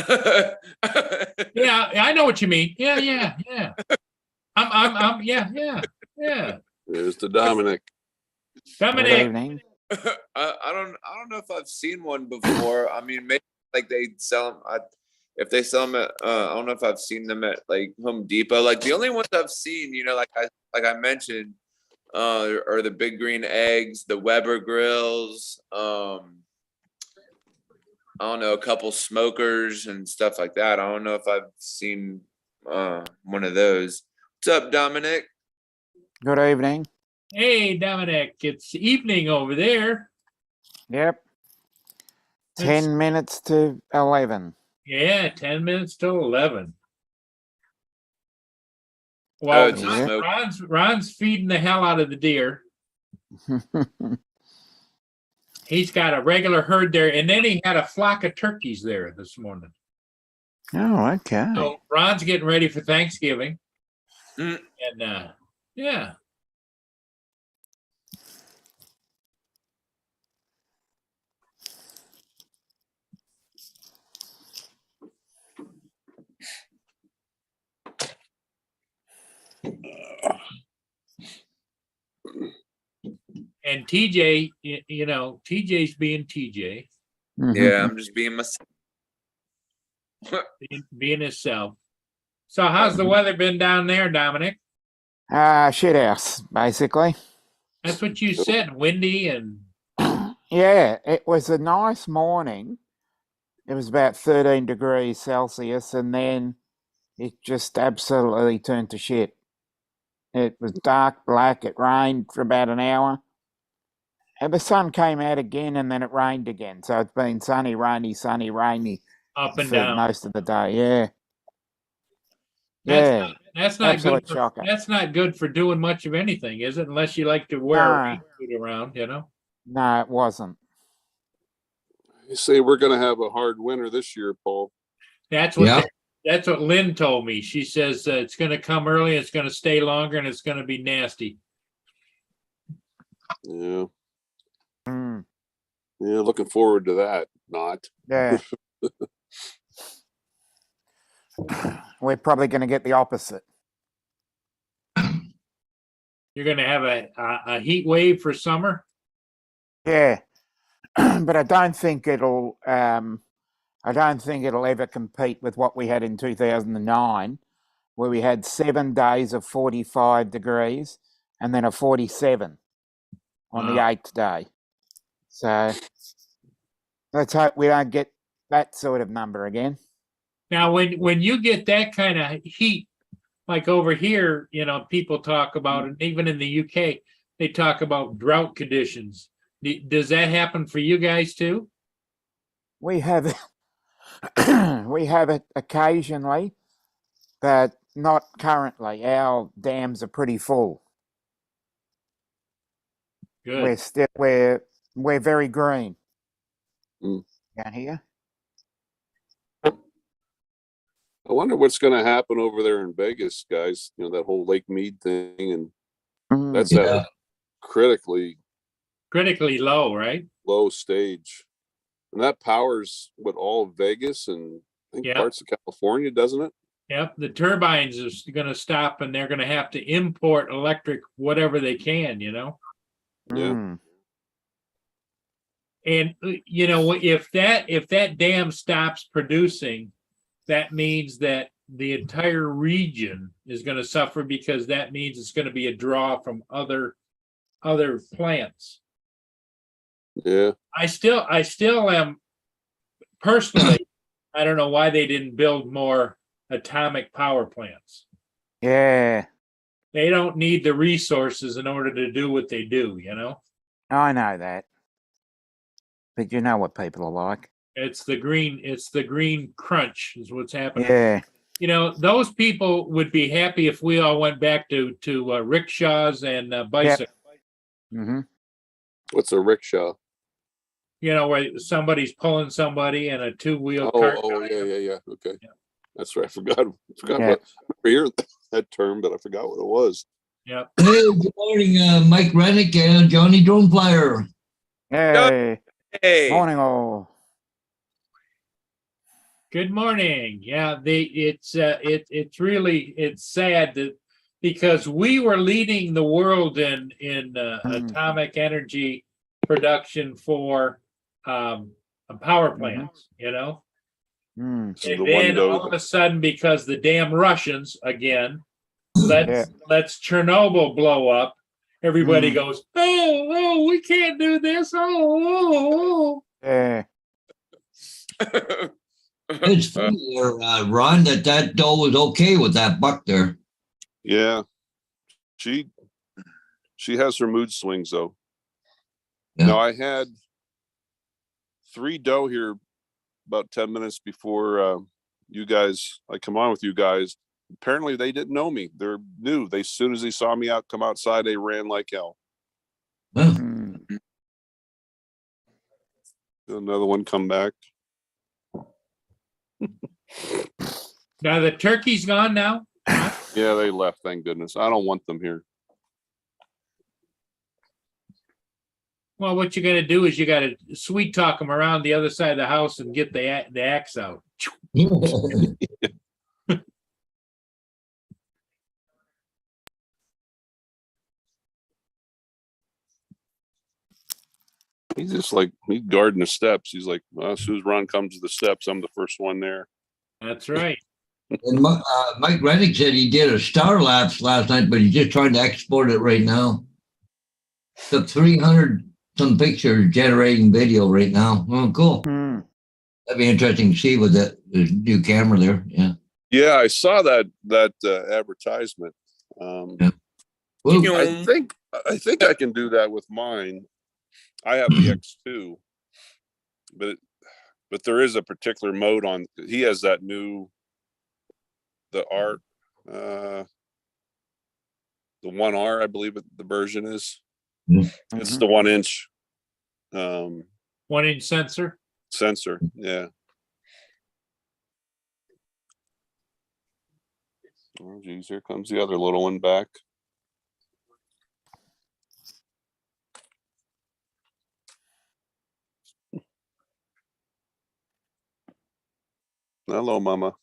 Yeah, I know what you mean. Yeah. Yeah. There's the Dominic. Good Dominic, evening. I don't know if I've seen one before. I mean, maybe like they sell them. If they sell them at, I don't know if I've seen them at like Home Depot. Like the only ones I've seen, like I mentioned, are the Big Green Eggs, the Weber grills. I don't know, a couple smokers and stuff like that. I don't know if I've seen one of those. What's up, Dominic? Good evening. hey, Dominic, it's evening over there. Yep. It's- 10 minutes to 11. Yeah, 10 minutes till 11. Oh, Well, it's a Yeah. smoke. Ron's feeding the hell out of the deer. He's got a regular herd there, and then he had a flock of turkeys there this morning. Oh, okay. So Ron's getting ready for Thanksgiving. Mm. And yeah. And TJ, TJ's being TJ, Mhm. Yeah, I'm just being myself. being himself. So how's the weather been down there, Dominic? Shit house, basically. That's what you said, windy and Yeah, it was a nice morning. It was about 13 degrees Celsius, and then it just absolutely turned to shit. It was dark black. It rained for about an hour. And the sun came out again, and then it rained again. So it's been sunny, rainy up and for down. most of the day. Yeah. That's Yeah. not, that's not Absolute good. For, shocker. that's not good for doing much of anything, is it? Unless you like to wear a rainsuit around, No, it wasn't. You say we're going to have a hard winter this year, Paul. That's what Yeah. that's what Lynn told me. She says it's going to come early, it's going to stay longer, and it's going to be nasty. Yeah. Mm, Yeah. Looking forward to that. Not. yeah. We're probably going to get the opposite. You're going to have a heat wave for summer. Yeah. But I don't think it'll ever compete with what we had in 2009, where we had 7 days of 45 degrees and then a 47 on the Wow. 8th day. So let's hope we don't get that sort of number again. Now, when you get that kind of heat, like over here, people talk about it. Even in the UK, they talk about drought conditions. Does that happen for you guys too? We have we have it occasionally, but not currently. Our dams are pretty full. Good. We're very green. Mm. Down here. I wonder what's going to happen over there in Vegas, guys. That whole Lake Mead thing, and Mm. that's at Yeah. a critically Critically low, right? low stage, and that powers all of Vegas and I think Yeah. parts of California, doesn't it? Yep. The turbines are going to stop, and they're going to have to import electric whatever they can. Yeah. Mm. And if that dam stops producing, that means that the entire region is going to suffer, because that means it's going to be a draw from other plants. Yeah. I still am personally, I don't know why they didn't build more atomic power plants. Yeah, They don't need the resources in order to do what they do, I know that. But you know what people are like. It's the green crunch is what's happening. Yeah. Those people would be happy if we all went back to rickshaws and bicycles. Mm-hmm. What's a rickshaw? Where somebody's pulling somebody in a two-wheel Oh, cart. yeah. Okay. That's right. I forgot Yeah. what I remember hearing that term, but I forgot what it was. Yep. Hey, good morning, Mike Rennick and Johnny Drone Flyer. Hey, Hey, morning all. Good morning. Yeah, it's really sad that because we were leading the world in atomic energy production for power plants, you know. Mm, This is And the one then all of doe. a sudden, because the damn Russians again, yeah. let's Chernobyl blow up. Everybody Mm. goes, oh, we can't do this. Oh. Yeah. It's funny there, Ron, that doe was okay with that buck there. Yeah, she has her mood swings though. Yeah. Now I had 3 doe here about 10 minutes before you guys. I come on with you guys. Apparently they didn't know me. They're new. They as soon as they saw me come outside, they ran like hell. Huh. Mm. Another one come back. Now the turkey's gone now. Yeah, they left. Thank goodness. I don't want them here. Well, what you got to do is you got to sweet talk them around the other side of the house and get the axe out. He's just like he guarding the steps. He's like, well, as soon as Ron comes to the steps, I'm the first one there. That's right. And Mike Rennick said he did a star lapse last night, but he's just trying to export it right now. Took 300 some pictures generating video right now. Oh, cool. Mm. That'd be interesting to see with that new camera there. Yeah. Yeah, I saw that advertisement. Yeah. Well, I think I can do that with mine. I have the X2, but there is a particular mode on. He has that new, the art, the 1R, I believe the version is. It's Mhm. the 1-inch 1-inch sensor. sensor. Yeah. Oh geez, here comes the other little one back. Hello, Mama.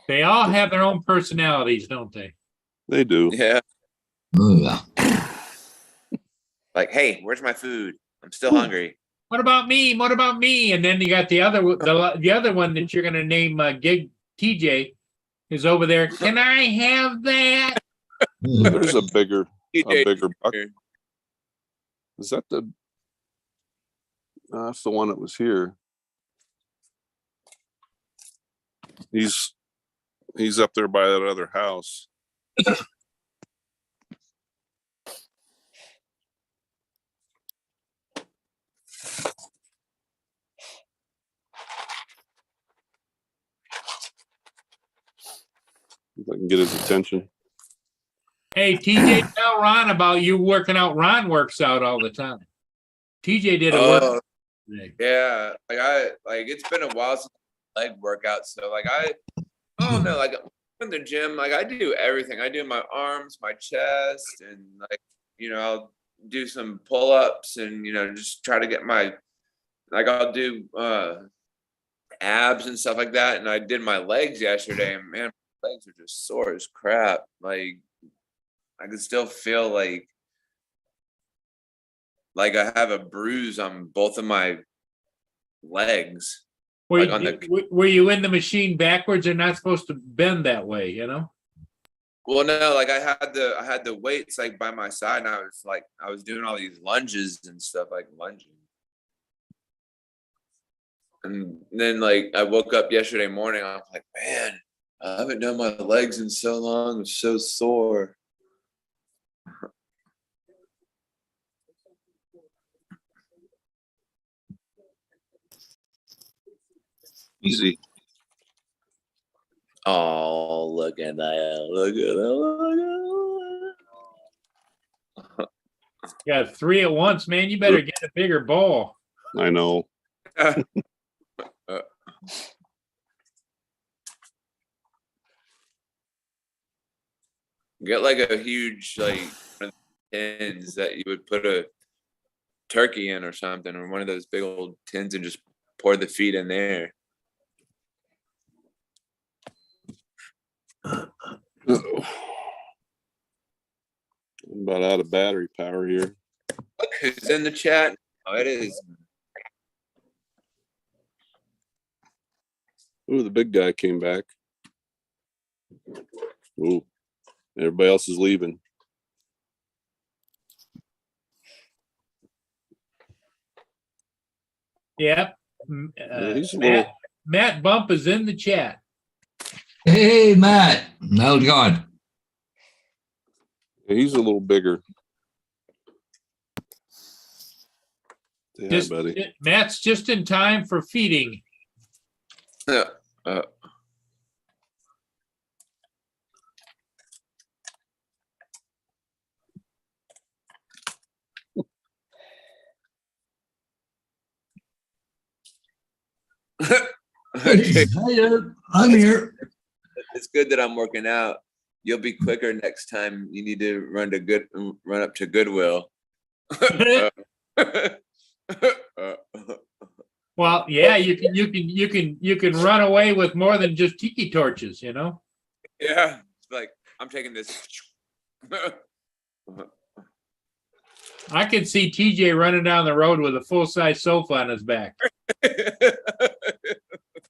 They all have their own personalities, don't they? They do. yeah. oh, yeah. Like, hey, where's my food? I'm still hungry. What about me? What about me? And then you got the other one that you're gonna name Gig TJ is over there. Can I have that? There's a bigger TJ buck. Is that the? That's the one that was here. He's up there by that other house. If I can get his attention. Hey, TJ, tell Ron about you working out. Ron works out all the time. TJ did a workout today. Yeah, it's been a while since leg workout, so I don't know, in the gym, I do everything. I do my arms, my chest, and I'll do some pull-ups and just try to get my I'll do abs and stuff like that. And I did my legs yesterday, and man, my legs are just sore as crap. I can still feel like I have a bruise on both of my legs. Were, Like on the- were you in the machine backwards? They're not supposed to bend that way, you know? Well, no, I had the weights by my side, and I was doing all these lunges and stuff, lunging. And then I woke up yesterday morning, I'm like, man, I haven't done my legs in so long. I'm so sore. Easy. Oh, look at that. Look at that. You got 3 at once, man. You better get a bigger bowl. I know. Get like a huge like one of the tins that you would put a turkey in or something, or one of those big old tins, and just pour the feet in there. Uh-oh. I'm about out of battery power here. Look who's in the chat. Oh, it is. Ooh, the big guy came back. Ooh, everybody else is leaving. Yep. He's a little. Matt Bump is in the chat. Hey, Matt. How's it going? He's a little bigger. Yeah, Just, buddy. Matt's just in time for feeding. Okay. I'm here. It's good that I'm working out. You'll be quicker next time. You need to run up to Goodwill. Well, yeah, you can run away with more than just tiki torches, you know? Yeah, it's like I'm taking this. I can see TJ running down the road with a full-size sofa on his back.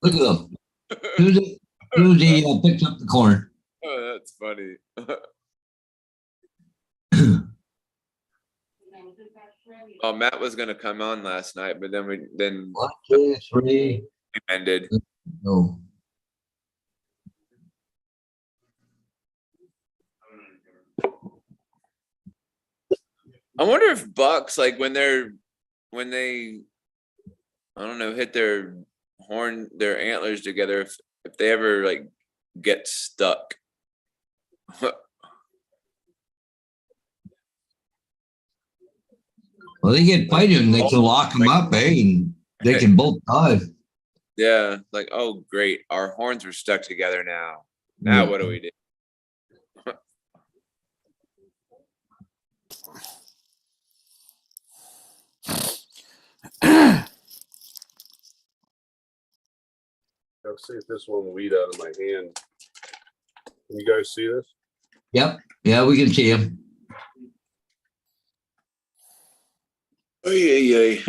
Look at them. Susie picked up the corn. Oh, that's funny. Oh, Matt was gonna come on last night, but then 1, 2, 3. we ended. No. I wonder if bucks, like when they, I don't know, hit their antlers together, if they ever like get stuck. Well, they get fighting. They can lock them up, and they can both dive. Yeah, like, oh great, our horns are stuck together now. Now what do we do? I'll see if this one will weed out of my hand. Can you guys see this? Yep. Yeah, we can see him. Oh yeah.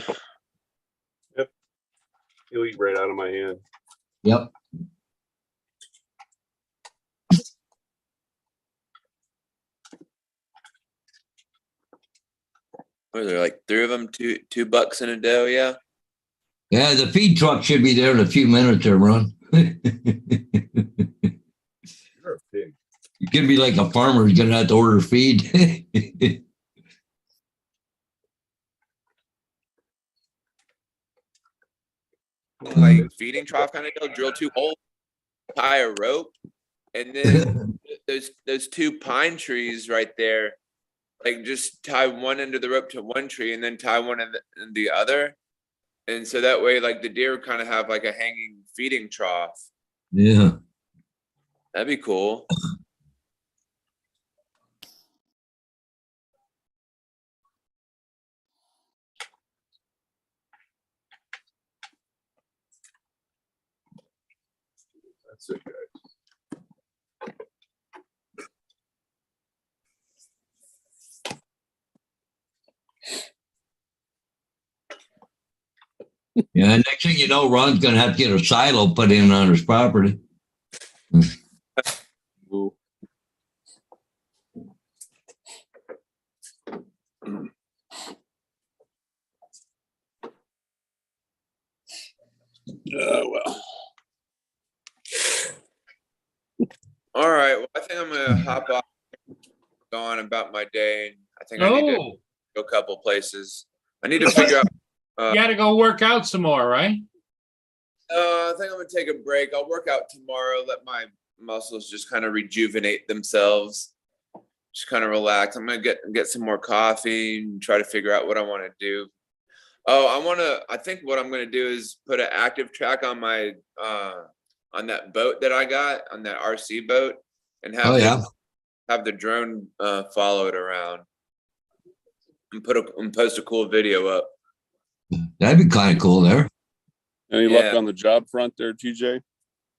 He'll eat right out of my hand. Yep. What are there, like 3 of them, two bucks in a doe? Yeah. Yeah, the feed truck should be there in a few minutes to run. You're a pig. You can be like a farmer who's gonna have to order feed. Like feeding trough kind of deal, drill 2 holes, tie a rope, and then those 2 pine trees right there, like just tie one end of the rope to one tree and then tie one in the other. And so that way, like the deer kind of have like a hanging feeding trough. Yeah. That'd be cool. That's it, guys. Yeah, next thing you know, Ron's gonna have to get a silo put in on his property. Ooh. Well. All right. Well, I think I'm gonna hop off, go on about my day. I think I need to Oh, go a couple places. I need to figure out. you gotta go work out some more, right? I think I'm gonna take a break. I'll work out tomorrow. Let my muscles just kind of rejuvenate themselves. Just kind of relax. I'm gonna get some more coffee and try to figure out what I want to do. Oh, I think what I'm gonna do is put an active track on my on that boat that I got, on that RC boat, and Oh, yeah. have the drone follow it around and post a cool video up. That'd be kind of cool there. Any Yeah. luck on the job front there, TJ?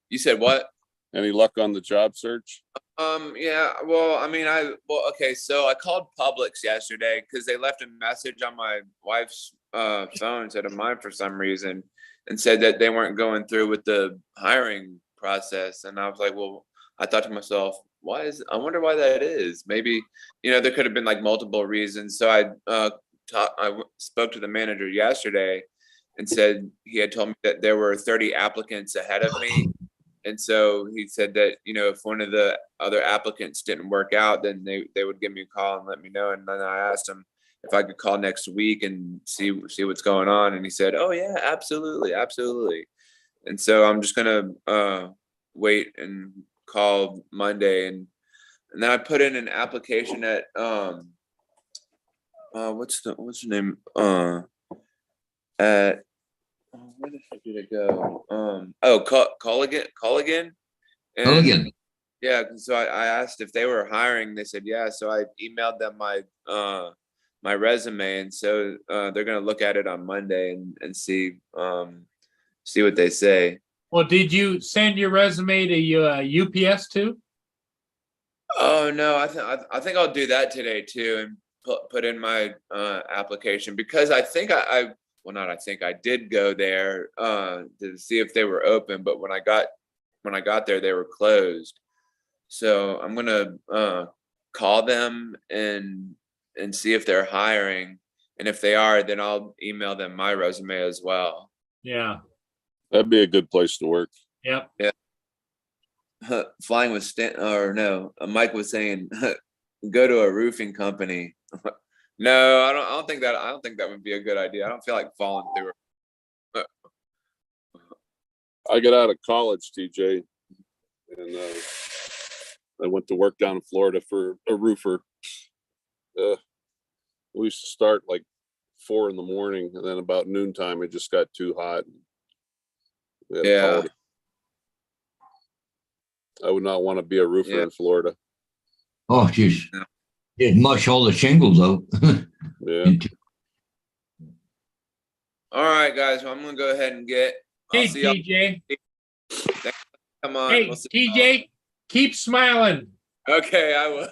You said what? Any luck on the job search? Yeah, well, I mean, okay, so I called Publix yesterday because they left a message on my wife's phone instead of mine for some reason, and said that they weren't going through with the hiring process. And I was like, well, I thought to myself, I wonder why that is. Maybe, there could have been like multiple reasons. So I spoke to the manager yesterday and said he had told me that there were 30 applicants ahead of me. And so he said that, if one of the other applicants didn't work out, then they would give me a call and let me know. And then I asked him if I could call next week and see what's going on. And he said, oh yeah, absolutely. Absolutely. And so I'm just going to wait and call Monday. And then I put in an application at, what's the name? At, where the heck did it go? Call again. Oh, again. Yeah, so I asked if they were hiring. They said yeah. So I emailed them my resume, and so they're gonna look at it on Monday and see what they say. Well, did you send your resume to UPS too? Oh no, I think I'll do that today too, and put in my application, because I think I did go there to see if they were open, but when I got there, they were closed. So I'm gonna call them and see if they're hiring, and if they are, then I'll email them my resume as well. Yeah. That'd be a good place to work. Yep. Flying with Mike was saying, go to a roofing company. No, I don't think that would be a good idea. I don't feel like falling through. I got out of college, TJ, and I went to work down in Florida for a roofer. We used to start like 4 a.m, and then about noontime it just got too hot. We had to call it. I would not want to be a roofer in Florida. Oh, jeez. Just mush all the shingles out. Yeah. All right, guys. Well, I'm gonna go ahead and get. Hey, I'll see y'all. TJ. Come on. Hey, we'll see TJ, keep smiling. y'all. Okay, I will.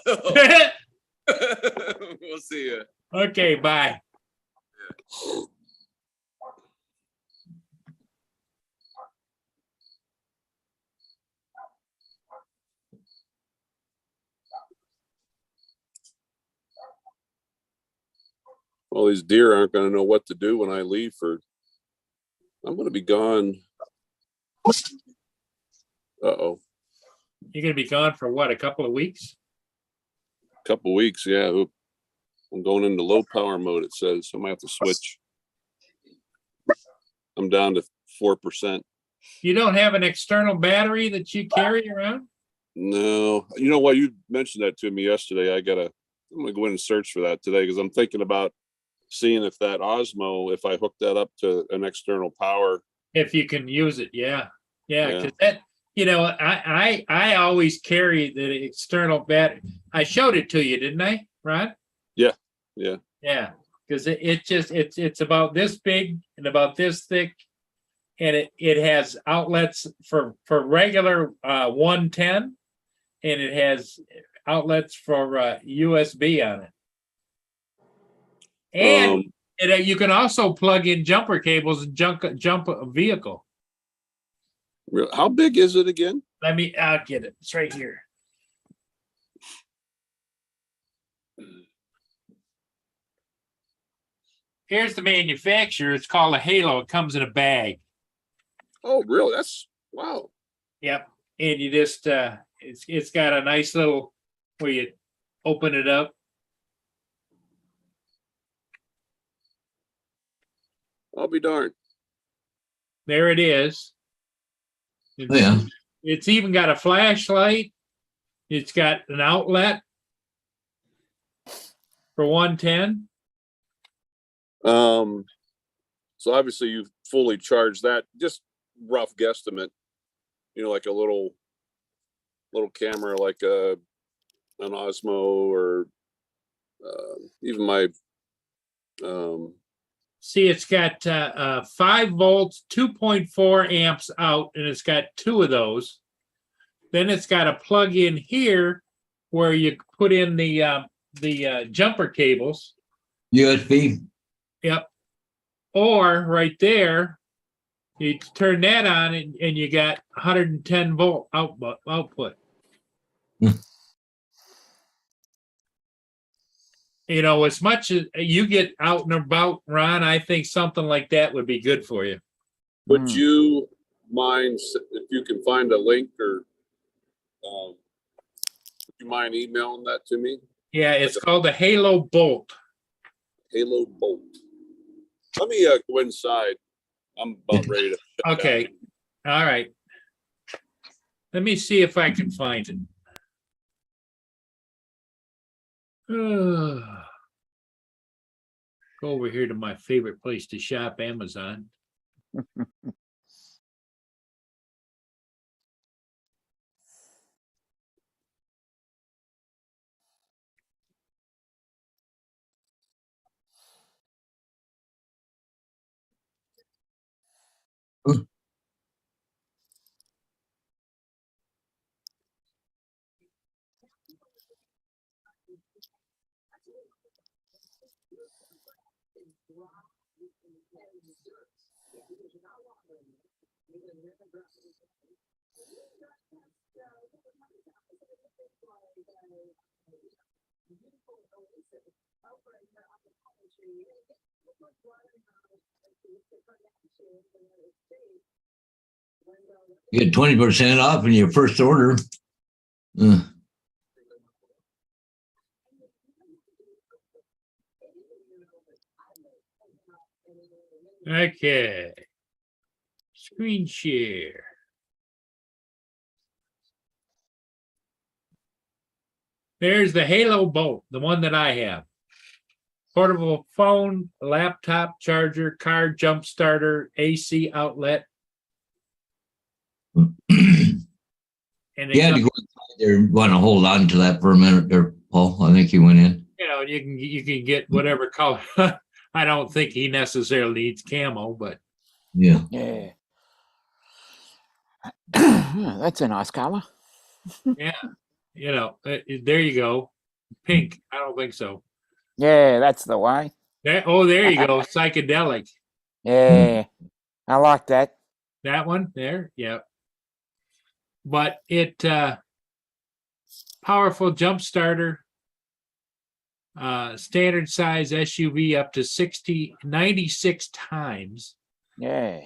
We'll see you. Okay, bye. Well, these deer aren't going to know what to do when I leave I'm going to be gone. Uh-oh. You're gonna be gone for what, a couple of weeks? Couple weeks, yeah. I'm going into low power mode, it says. I might have to switch. I'm down to 4%. You don't have an external battery that you carry around? No. You know what? You mentioned that to me yesterday. I'm going to go in and search for that today, because I'm thinking about seeing if that Osmo, if I hook that up to an external power. If you can use it, yeah. Yeah, Yeah. because that, I always carry the external battery. I showed it to you, didn't I, Ron? Yeah. Yeah, because it's about this big and about this thick, and it has outlets for regular 110, and it has outlets for USB on it. And you can also plug in jumper cables and jump a vehicle. How big is it again? I'll get it. It's right here. Here's the manufacturer. It's called a Halo. It comes in a bag. Oh, really? Wow. Yep. And you just it's got a nice little where you open it up. I'll be darned. There it is. Oh, yeah. It's even got a flashlight. It's got an outlet for 110. So obviously you've fully charged that. Just rough guesstimate. Like a little camera, like an Osmo, or even my See, it's got 5 volts, 2.4 amps out, and it's got 2 of those. Then it's got a plug in here where you put in the jumper cables. USB. Yep. Or right there, you turn that on and you got 110 volt output. Hmm. As much as you get out and about, Ron, I think something like that would be good for you. would Mm. you mind if you can find a link, or would you mind emailing that to me? Yeah, it's called the Halo Bolt. Halo Bolt. Let me go inside. I'm about ready to shut Okay. down. All right. Let me see if I can find it. Go over here to my favorite place to shop, Amazon. You get 20% off in your first order. Uh, Okay. Screen share. There's the Halo Bolt, the one that I have. Portable phone, laptop charger, car jump starter, AC outlet. And it You had to comes, go inside there and want to hold on to that for a minute there, Paul. I think he went in. you can get whatever color. I don't think he necessarily needs camo, but Yeah. Yeah. That's a nice color. there you go. Pink. I don't think so. Yeah, that's the way. There you go. Psychedelic. Yeah. I like that. That one there. Yeah. But it powerful jump starter, standard size SUV up to 96 times. Yeah.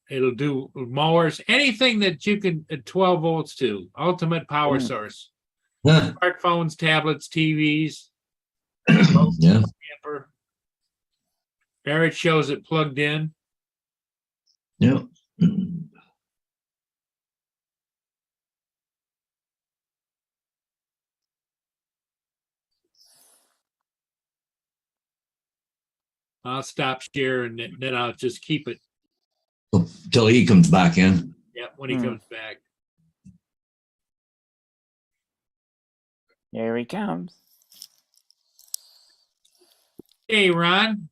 It'll do mowers, anything that you can 12 volts to. Ultimate power Mm. source. Huh. Smartphones, tablets, TVs. Yeah. Camper. There it shows it plugged in. Yeah. I'll stop share and then I'll just keep it. Till he comes back in. Yeah, when he comes back. Here he comes. Hey, Ron,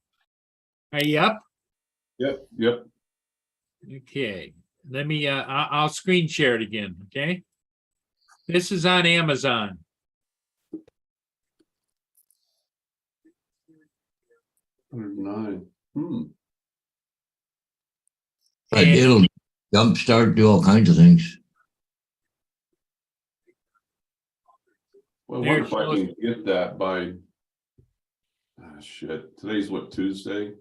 are you up? Yep. Okay, let me. I'll screen share it again. Okay, this is on Amazon. $109. But it'll jumpstart, do all kinds of things. Well, I There wonder if I it can get that by, shit, today's what, Tuesday?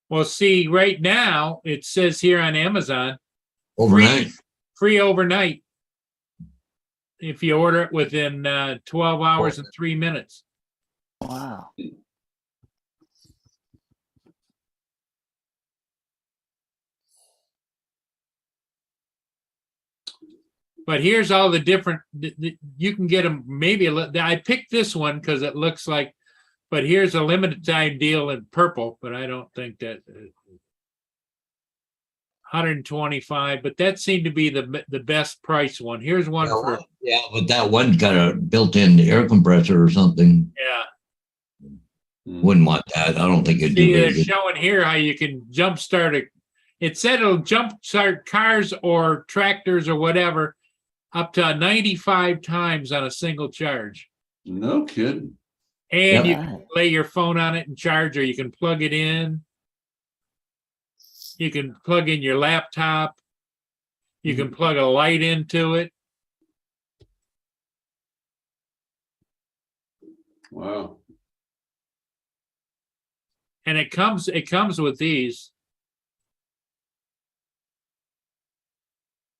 Well, see, right now it says here on Amazon, Overnight. free overnight. If you order it within 12 hours and 3 minutes. Wow. But here's all the different, you can get them maybe, I picked this one because it looks like, but here's a limited time deal in purple, but I don't think that. 125, but that seemed to be the best price one. Here's one for, Yeah, but that one's got a built-in air compressor or something. yeah. Wouldn't want that. I don't think it'd do See, very they're good. showing here how you can jumpstart it. It said it'll jumpstart cars or tractors or whatever up to 95 times on a single charge. No kidding. And Yep. you can lay your phone on it and charge, or you can plug it in. You can plug in your laptop. You can plug a light into it. Wow. And it comes with these.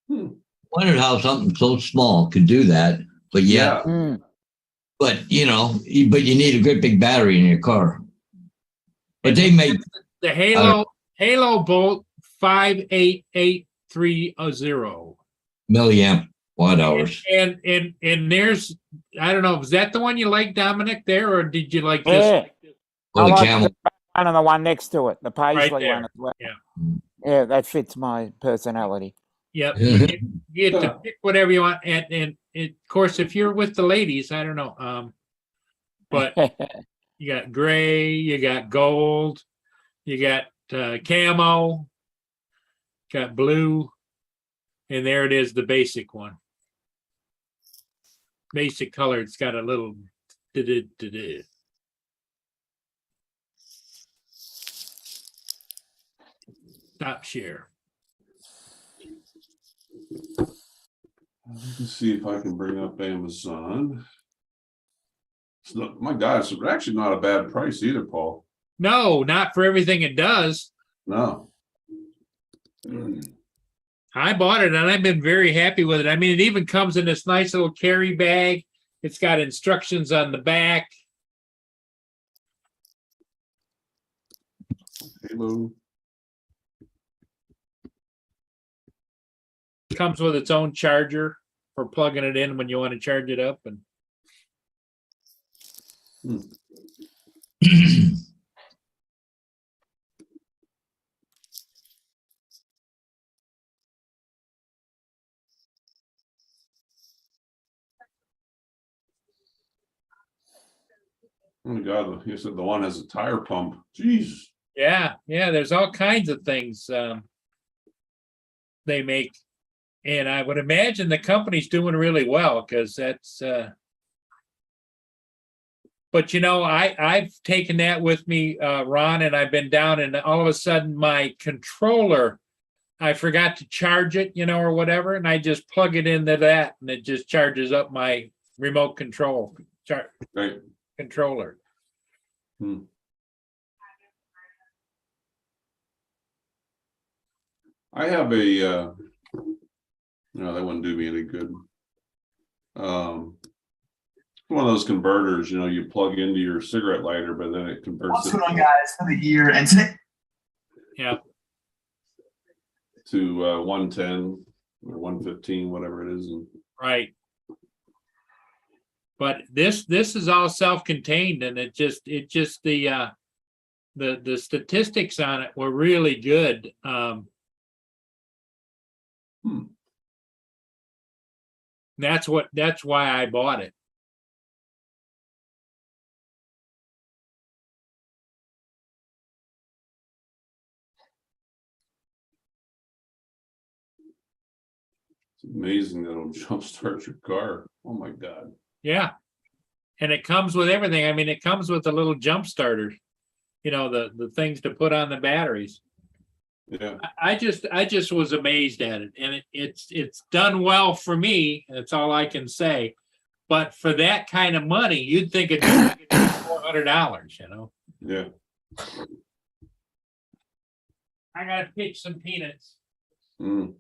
Wondered how something so small could do that, but yeah, Mm. but you know, but you need a great big battery in your car. But they make The Halo Bolt 58830. milliamp watt hours. And there's, I don't know, was that the one you like, Dominic, there, or did you like this? Yeah. Well, I the like camel, one and the one next to it, the Paisley there. one as well. Yeah. Yeah, that fits my personality. Yep. You get to pick whatever you want. And of course, if you're with the ladies, I don't know. But you got gray, you got gold, you got camo, got blue, and there it is, the basic one. Basic color, it's got a little stop share. Let's see if I can bring up Amazon. It's not, my God, it's actually not a bad price either, Paul. No, not for everything it does. No. I bought it and I've been very happy with it. I mean, it even comes in this nice little carry bag. It's got instructions on the back. Halo. Comes with its own charger for plugging it in when you want to charge it up. And Oh my God, you said the one has a tire pump. Jeez. yeah, there's all kinds of things they make. And I would imagine the company's doing really well because that's but you know, I've taken that with me, Ron, and I've been down and all of a sudden my controller, I forgot to charge it, you know, or whatever, and I just plug it into that and it just charges up my remote control Right. controller. I have a no, that wouldn't do me any good. One of those converters, you know, you plug into your cigarette lighter, but then it converts What's it going on, guys, for the year? And today, Yeah. to 110 or 115, whatever it is. And Right. But this is all self-contained and it just the statistics on it were really good. That's why I bought it. it's amazing that it'll jumpstart your car. Oh my God. Yeah. And it comes with everything. I mean, it comes with a little jump starter, you know, the things to put on the batteries. Yeah. I just was amazed at it, and it's done well for me. That's all I can say. But for that kind of money, you'd think it'd be $400, you know. Yeah. I gotta pitch some peanuts. Mm.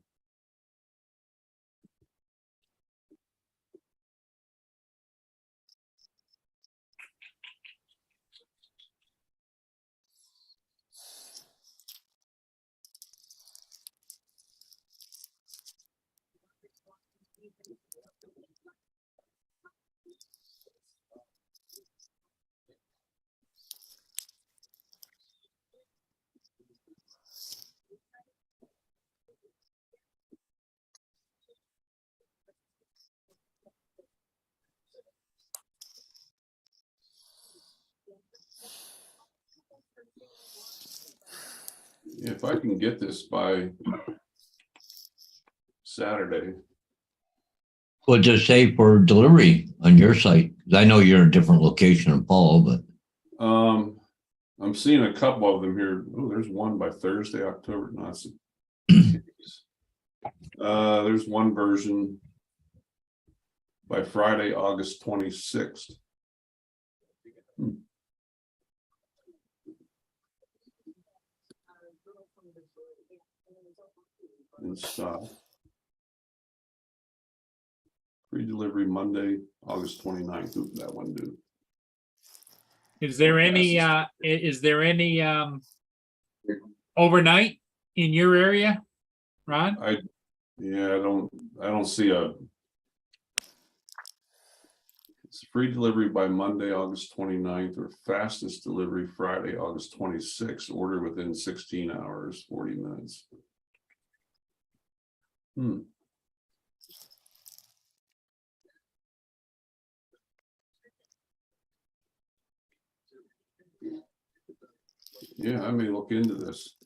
if I can get this by Saturday, What's it say for delivery on your site? 'Cause I know you're in a different location than Paul, but I'm seeing a couple of them here. Oh, there's one by Thursday, October. No, that's there's one version by Friday, August 26th. In stock. Free delivery Monday, August 29th. Ooh, that one do. Is there any, overnight in your area, Ron? Yeah, I don't see it's free delivery by Monday, August 29th, or fastest delivery Friday, August 26th. Order within 16 hours, 40 minutes. Yeah, I may look into this.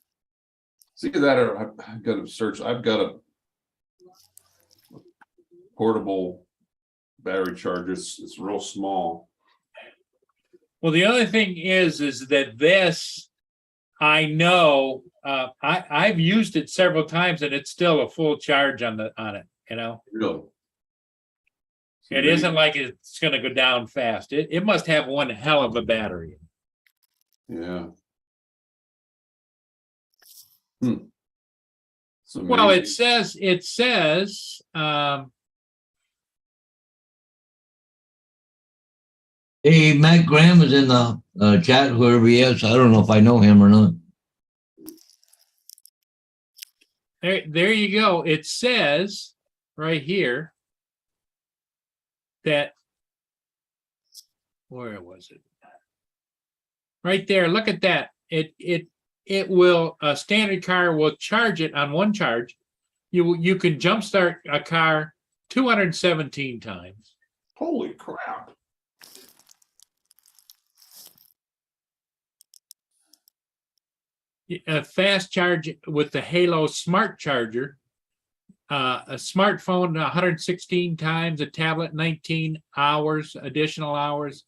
See that, or I've got to search. I've got a portable battery charger. It's real small. Well, the other thing is that this, I know, I've used it several times and it's still a full charge on it, you know? Really. It isn't like it's gonna go down fast. It must have one hell of a battery. Yeah. It's Well, amazing. it says, hey, Matt Graham is in the chat, whoever he is. I don't know if I know him or not. there you go. It says right here that, where was it? Right there, look at that. It will, a standard car will charge it on one charge. You can jumpstart a car 217 times. Holy crap. A fast charge with the Halo Smart Charger, a smartphone 116 times, a tablet 19 hours, additional hours,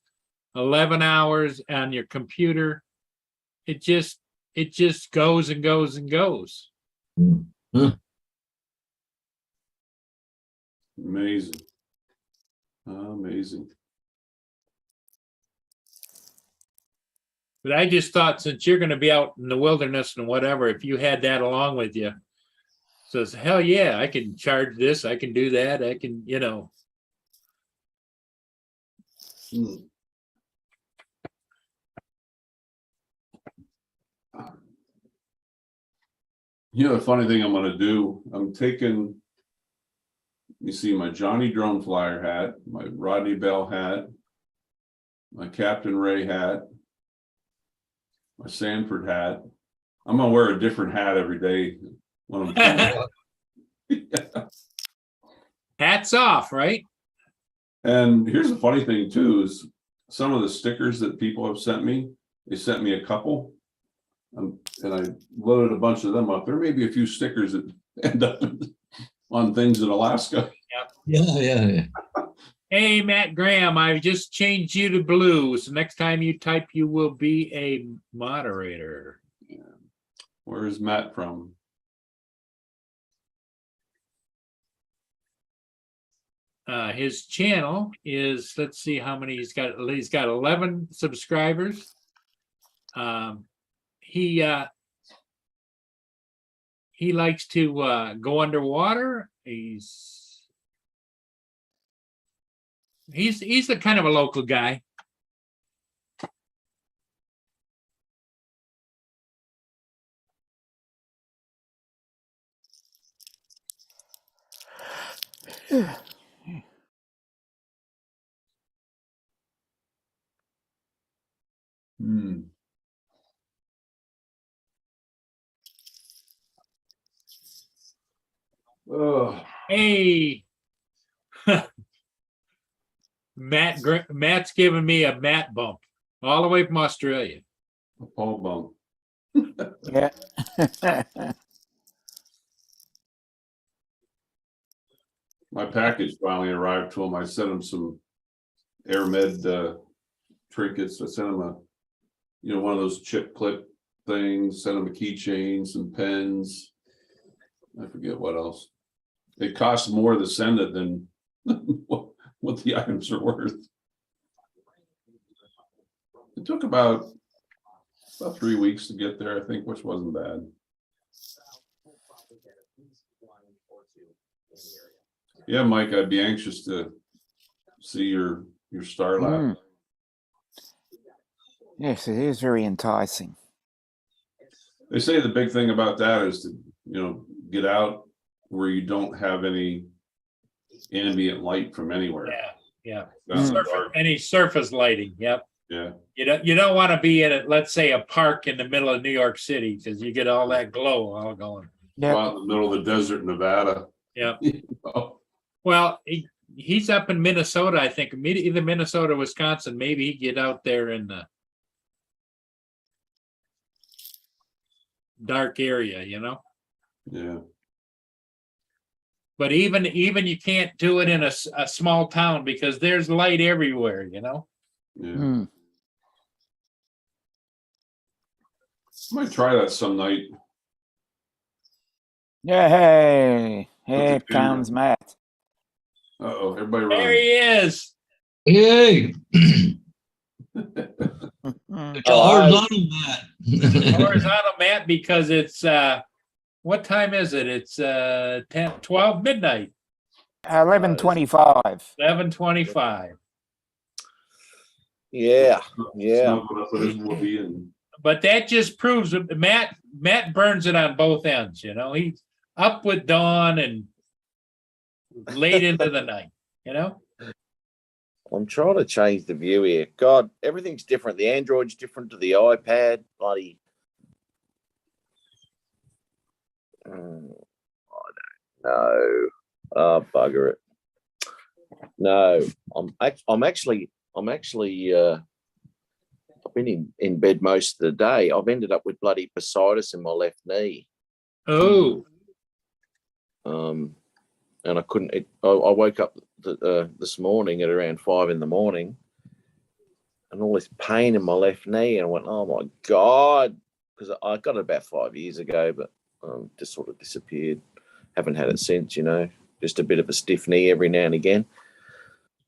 11 hours on your computer. It just goes and goes and goes. Amazing. Amazing. But I just thought, since you're going to be out in the wilderness and whatever, if you had that along with you, says, hell yeah, I can charge this, I can do that, I can, you know. You know, the funny thing I'm going to do, I'm taking, you see my Johnny Drone Flyer hat, my Rodney Bell hat, my Captain Ray hat, my Sanford hat. I'm going to wear a different hat every day when I'm Hats off, right? And here's the funny thing too, is some of the stickers that people have sent me, they sent me a couple. And I loaded a bunch of them up. There may be a few stickers that end up on things in Alaska. Yeah. Hey, Matt Graham, I just changed you to blue. So next time you type, you will be a moderator. Where is Matt from? His channel is, let's see how many he's got. He's got 11 subscribers. He likes to go underwater. He's a kind of a local guy. Oh, Hey, Matt's giving me a Matt bump all the way from Australia. a Paul bump. Yeah. My package finally arrived to him. I sent him some AirMed trinkets. I sent him one of those chip clip things, sent him a keychain, some pens. I forget what else. It costs more to send it than what the items are worth. It took about 3 weeks to get there, I think, which wasn't bad. Yeah, Mike, I'd be anxious to see your Starlap. Mm. Yes, it is very enticing. They say the big thing about that is to, get out where you don't have any ambient light from anywhere. Yeah. Down in the dark. Any surface lighting, yep. Yeah, You don't want to be in it, let's say a park in the middle of New York City, because you get all that glow all going. Yeah. out in the middle of the desert, Nevada. Yeah. Oh, Well, he's up in Minnesota, I think, either Minnesota, Wisconsin. Maybe he get out there in the dark area, yeah. But even you can't do it in a small town because there's light everywhere, Yeah. Mm. Might try that some night. Yay! Here the camera. comes Matt. Uh-oh, everybody There run. he is. Hey, Mm. it's a horizontal mat. Horizontal Matt, because it's what time is it? It's 12 midnight, 11:25. 11:25. Yeah. Snuggling up with his whoopee and But that just proves that Matt burns it on both ends, He's up with dawn and late into the night, I'm trying to change the view here. God, everything's different. The Android's different to the iPad. Bloody. I don't know. Oh, bugger it. No, I'm actually I've been in bed most of the day. I've ended up with bloody bursitis in my left knee. Oh, And I couldn't. I woke up this morning at around 5 a.m, and all this pain in my left knee, and I went, "Oh my god!" Because I got it about 5 years ago, but just sort of disappeared. Haven't had it since. Just a bit of a stiff knee every now and again.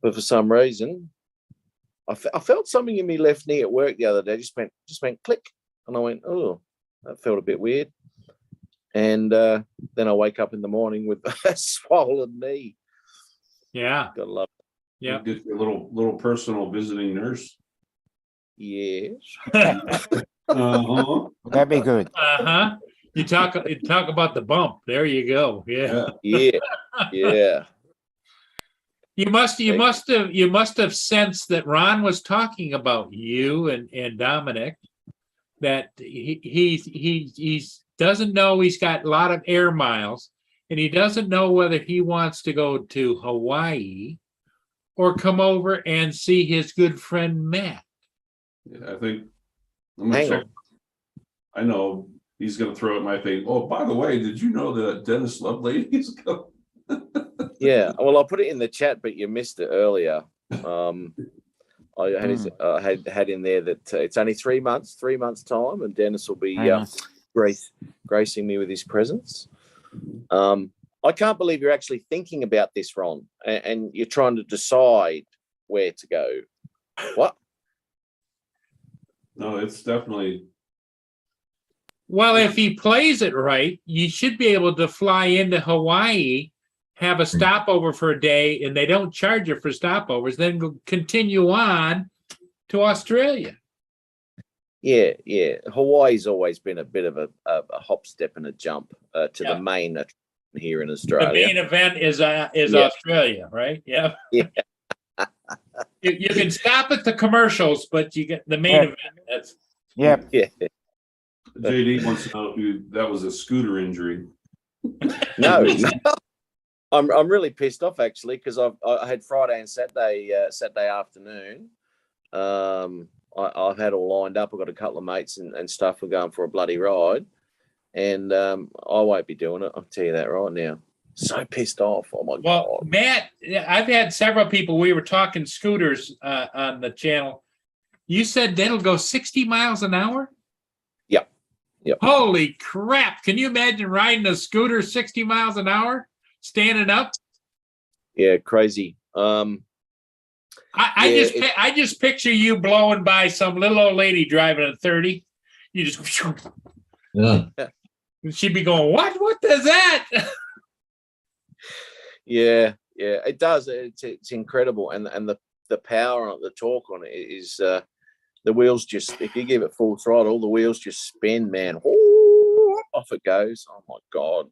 But for some reason, I felt something in my left knee at work the other day. Just went click, and I went, "Oh, that felt a bit weird." And then I wake up in the morning with a swollen knee. yeah, Gotta love it. yeah. get your little personal visiting nurse. Yes. Uh-huh. That'd be good. Uh-huh. You talk about the bump. There you go. Yeah. Yeah. Yeah. You must have sensed that Ron was talking about you and Dominic, that he doesn't know he's got a lot of air miles, and he doesn't know whether he wants to go to Hawaii or come over and see his good friend Matt. Yeah, I think I'm gonna Hang check. on. I know he's gonna throw at my face. Oh, by the way, did you know that Dennis Lovelady is going? Yeah. Well, I put it in the chat, but you missed it earlier. I had in there that it's only 3 months time, and Dennis will be gracing me with his presence. I can't believe you're actually thinking about this, Ron, and you're trying to decide where to go. What? No, it's definitely. Well, if he plays it right, you should be able to fly into Hawaii, have a stopover for a day, and they don't charge you for stopovers, then go continue on to Australia. Yeah. Hawaii's always been a bit of a hop, step, and a jump to Yeah. the main attraction here in The Australia. main event is Yeah. Australia, right? Yeah. Yeah. You can stop at the commercials, but you get the main Yeah. event. That's Yep. Yeah. JD wants to know if that was a scooter injury. No. I'm really pissed off actually, because I had Friday and Saturday afternoon. I've had all lined up. I've got a couple of mates and stuff. We're going for a bloody ride, and I won't be doing it. I'll tell you that right now. So pissed off. Oh my Well, god. Matt, I've had several people, we were talking scooters on the channel. You said that'll go 60 miles an hour? Yep. Yep. Holy crap. Can you imagine riding a scooter 60 miles an hour, standing up? Yeah, crazy. I just picture you blowing by some little old lady driving at 30. You just, Yeah. she'd be going, what is that? Yeah, it does. It's incredible, and the power on it, the torque on it is the wheels just, if you give it full throttle, the wheels just spin, man. Off it goes. Oh my god!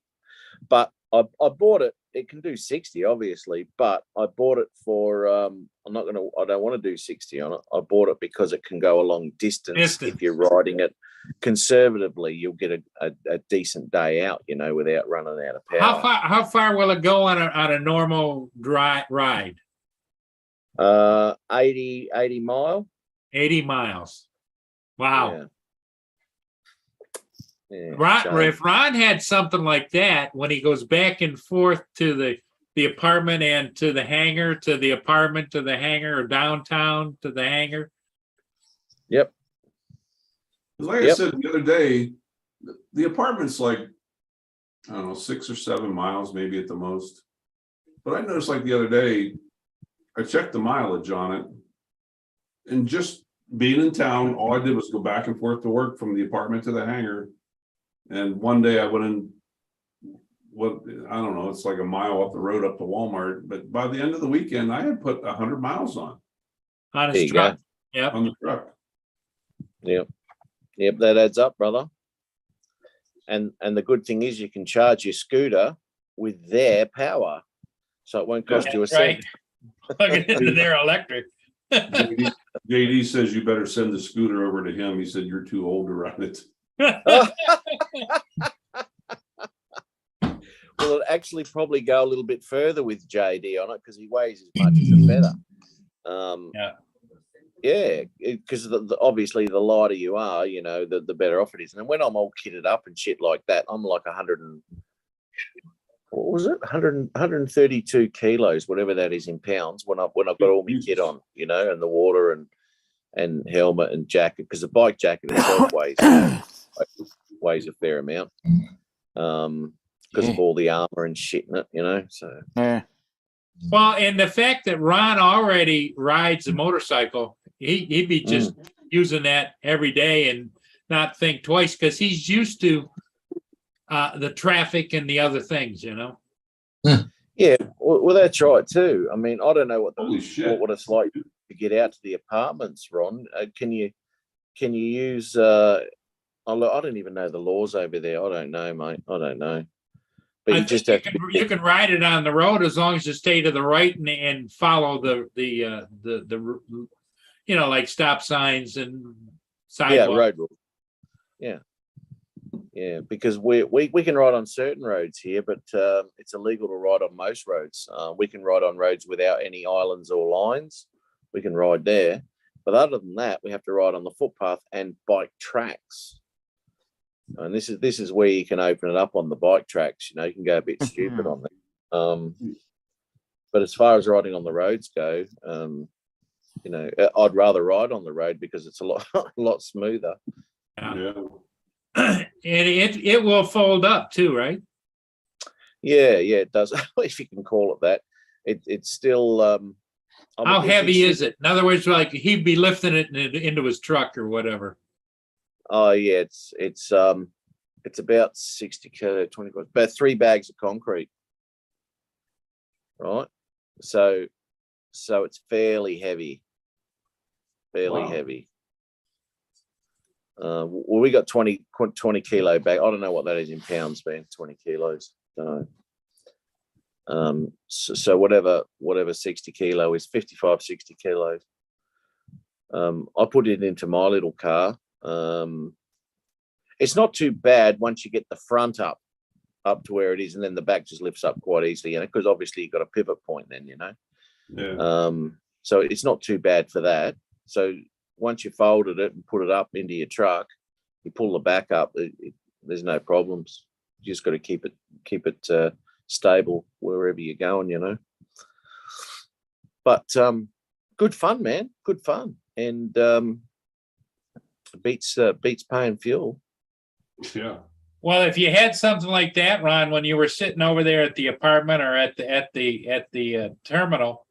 But I bought it. It can do 60, obviously, but I bought it for. I don't want to do 60 on it. I bought it because it can go a long distance. If you're riding it conservatively, you'll get a decent day out, without running out of power. How far will it go on a normal ride? 80 mile. 80 miles. Wow. Yeah, If Ron had something like that, when he goes back and forth to the apartment and to the hangar, to the apartment, to the hangar, or downtown to the hangar. Yep. Like I said the other day, the apartment's like, I don't know, 6 or 7 miles, maybe at the most. But I noticed like the other day, I checked the mileage on it. And just being in town, all I did was go back and forth to work from the apartment to the hangar. And one day I went in, I don't know, it's like a mile up the road up to Walmart. But by the end of the weekend, I had put 100 miles on His truck. Yep. on the truck. Yep, that adds up, brother. And the good thing is you can charge your scooter with their power, so it won't cost you a cent. Plug it into their electric. JD says you better send the scooter over to him. He said you're too old to ride it. Well, it'll actually probably go a little bit further with JD on it because he weighs as much as a feather. Yeah, because obviously the lighter you are, the better off it is. And when I'm all kitted up and shit like that, I'm like 132 kilos, whatever that is in pounds. When I've got all my kit on, and the water and helmet and jacket, because the bike jacket itself weighs a fair amount, because of all the armor and shit in it, So Yeah. Well, and the fact that Ron already rides a motorcycle, he'd be just using that every day and not think twice because he's used to the traffic and the other things, Yeah, well, that's right too. I mean, I don't know what Holy shit. what it's like to get out to the apartments, Ron. Can you use? I don't even know the laws over there. I don't know, mate. I don't know. But I you just think have you can ride it on the road as long as you stay to the right and follow the like stop signs and sidewalks. road rules. Yeah, because we can ride on certain roads here, but it's illegal to ride on most roads. We can ride on roads without any islands or lines. We can ride there, but other than that, we have to ride on the footpath and bike tracks. And this is where you can open it up on the bike tracks. You can go a bit stupid on them. But as far as riding on the roads go, I'd rather ride on the road because it's a lot smoother. Yeah. And it will fold up too, right? Yeah, it does. If you can call it that. It's still. How heavy is it? In other words, like he'd be lifting it into his truck or whatever. Oh yeah, it's about 60 kilo, 20, about 3 bags of concrete, right? So it's fairly heavy, heavy. Well, we got 20 kilo bag. I don't know what that is in pounds, man. 20 kilos. Don't know. So whatever 60 kilo is, 55, 60 kilos. I put it into my little car. It's not too bad once you get the front up to where it is, and then the back just lifts up quite easily, because obviously you've got a pivot point then, Yeah. So it's not too bad for that. So once you folded it and put it up into your truck, you pull the back up. There's no problems. You just got to keep it stable wherever you're going, you know. But good fun, man. Good fun, and beats paying fuel. Yeah. Well, if you had something like that, Ron, when you were sitting over there at the apartment or at the terminal,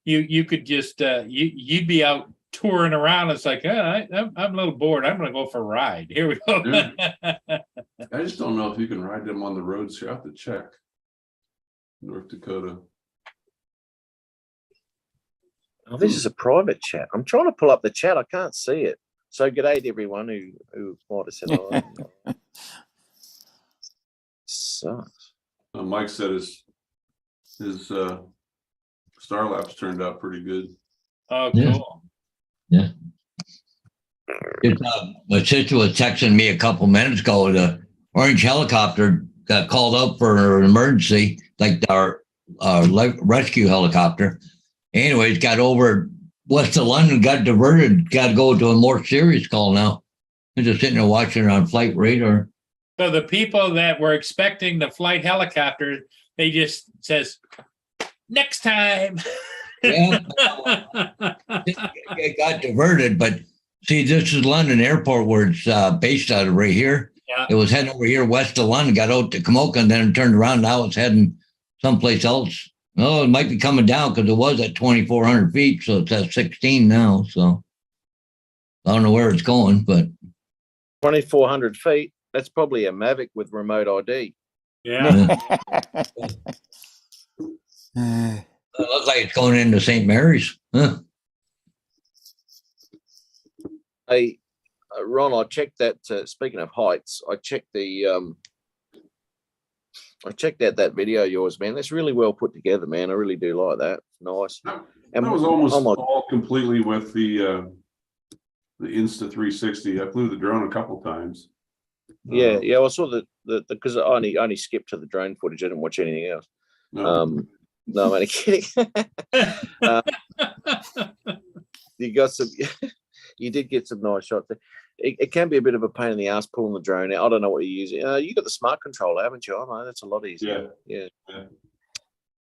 you could just you'd be out touring around. It's like, I'm a little bored. I'm gonna go for a ride. Here we go. I just don't know if you can ride them on the roads. You have to check. North Dakota. Oh, this is a private chat. I'm trying to pull up the chat. I can't see it. So g'day to everyone who might have said hello. Sucks. Mike said his Starlapse turned out pretty good. Oh, Yeah. cool. My sister was texting me a couple minutes ago. The orange helicopter got called up for an emergency, like our rescue helicopter. Anyways, got over west of London, got diverted, got to go to a more serious call now. I'm just sitting there watching it on flight radar. So the people that were expecting the flight helicopter, they just says, next time. Yeah, it got diverted, but see, this is London Airport where it's based out of right here. Yeah. It was heading over here west of London, got out to Komoka, and then turned around. Now it's heading someplace else. Oh, it might be coming down because it was at 2,400 feet, so it's at 16 now. So I don't know where it's going, but 2,400 feet. That's probably a Mavic with remote ID. Yeah. it looks like it's going into St. Mary's. Huh? Hey, Ron, I checked that. Speaking of heights, I checked out that video of yours, man. That's really well put together, man. I really do like that. Nice. That was almost all completely with the Insta360. I flew the drone a couple times. Yeah. I saw the because I only skipped to the drone footage. I didn't watch anything else. No. No, I'm only kidding. You got some. You did get some nice shots there. It can be a bit of a pain in the ass pulling the drone out. I don't know what you're using. You got the smart controller, haven't you? I know that's a lot easier.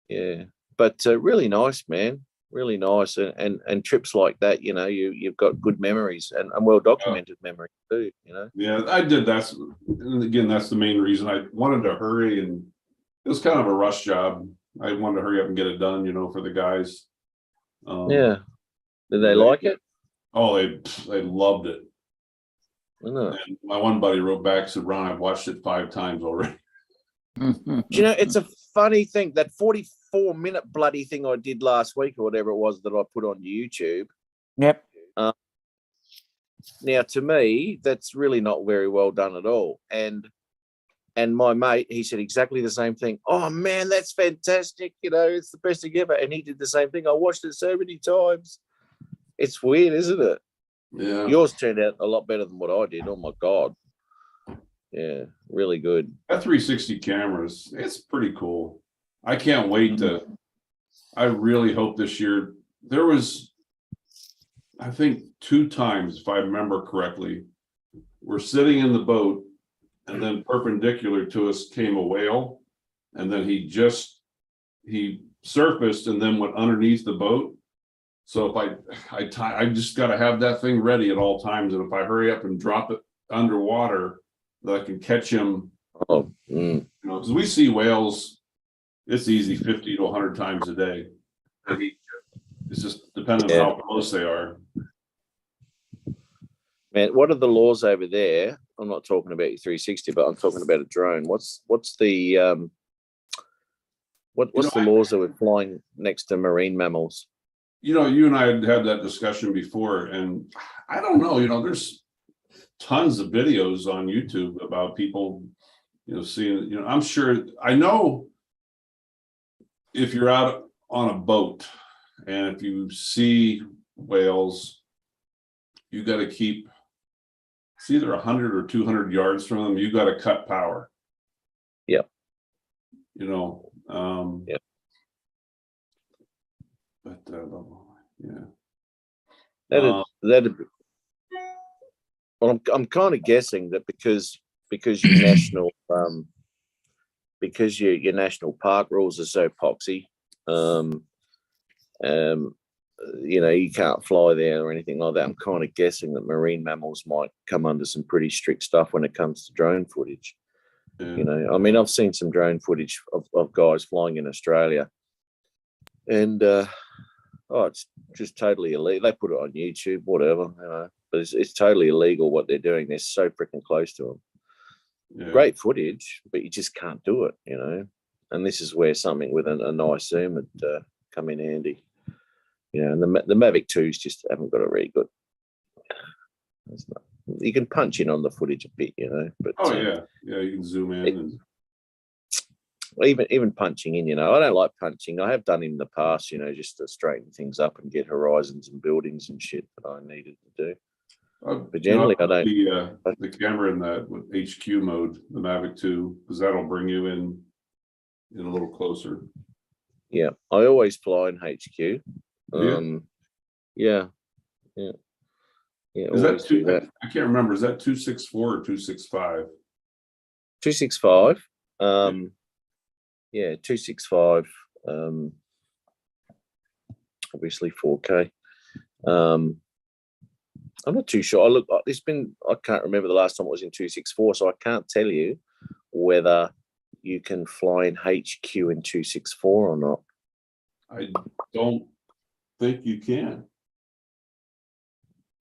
Yeah. But really nice, man. Really nice, and trips like that. You know, you've got good memories and well documented memories too. You know. Yeah, I did. And again, that's the main reason I wanted to hurry, and it was kind of a rush job. I wanted to hurry up and get it done, you know, for the guys. Yeah. Did they like it? Oh, they loved it. I know. And my one buddy wrote back, said, "Ron, I've watched it 5 times already." Do you know, it's a funny thing, that 44-minute bloody thing I did last week or whatever it was that I put on YouTube. Yep. Now, to me, that's really not very well done at all. And my mate, he said exactly the same thing. Oh, man, that's fantastic. You know, it's the best thing ever. And he did the same thing. I watched it so many times. It's weird, isn't it? Yeah. Yours turned out a lot better than what I did. Oh, my God. Yeah, really good. That 360 cameras, it's pretty cool. I can't wait I really hope this year. There was, I think, 2 times, if I remember correctly, we're sitting in the boat and then perpendicular to us came a whale, and then he surfaced and then went underneath the boat. So if I just got to have that thing ready at all times, and if I hurry up and drop it underwater, that I can catch him. Oh, You know, because we see whales, it's easy 50 to 100 times a day. It's just depending on how close they are. man, what are the laws over there? I'm not talking about your 360, but I'm talking about a drone. What's the what's the laws that we're flying next to marine mammals? You know, you and I had that discussion before, and I don't know, you know, there's tons of videos on YouTube about people, you know, seeing, you know, I'm sure, I know if you're out on a boat and if you see whales, you got to keep, it's either 100 or 200 yards from them. You got to cut power. Yep. You know, Yep. But yeah. That'd Well, I'm kind of guessing that because your national because your national park rules are so poxy, you can't fly there or anything like that. I'm kind of guessing that marine mammals might come under some pretty strict stuff when it comes to drone footage. Yeah. I mean, I've seen some drone footage of guys flying in Australia, and it's just totally illegal. They put it on YouTube, whatever, but it's totally illegal what they're doing. They're so freaking close to them. Yeah. Great footage, but you just can't do it, And this is where something with a nice zoom would come in handy. And the Mavic 2s just haven't got a really good. You can punch in on the footage a bit, But Yeah, you can zoom in. Even punching in, I don't like punching. I have done in the past, just to straighten things up and get horizons and buildings and shit that I needed to do. But generally, I don't. The camera in that with HQ mode, the Mavic 2, because that'll bring you in a little closer. Yeah, I always fly in HQ. Yeah. Is that two? I can't remember. Is that 264 or 265? 265. 265. Obviously 4K. I'm not too sure. I can't remember the last time it was in 264, so I can't tell you whether you can fly in HQ in 264 or not. I don't think you can.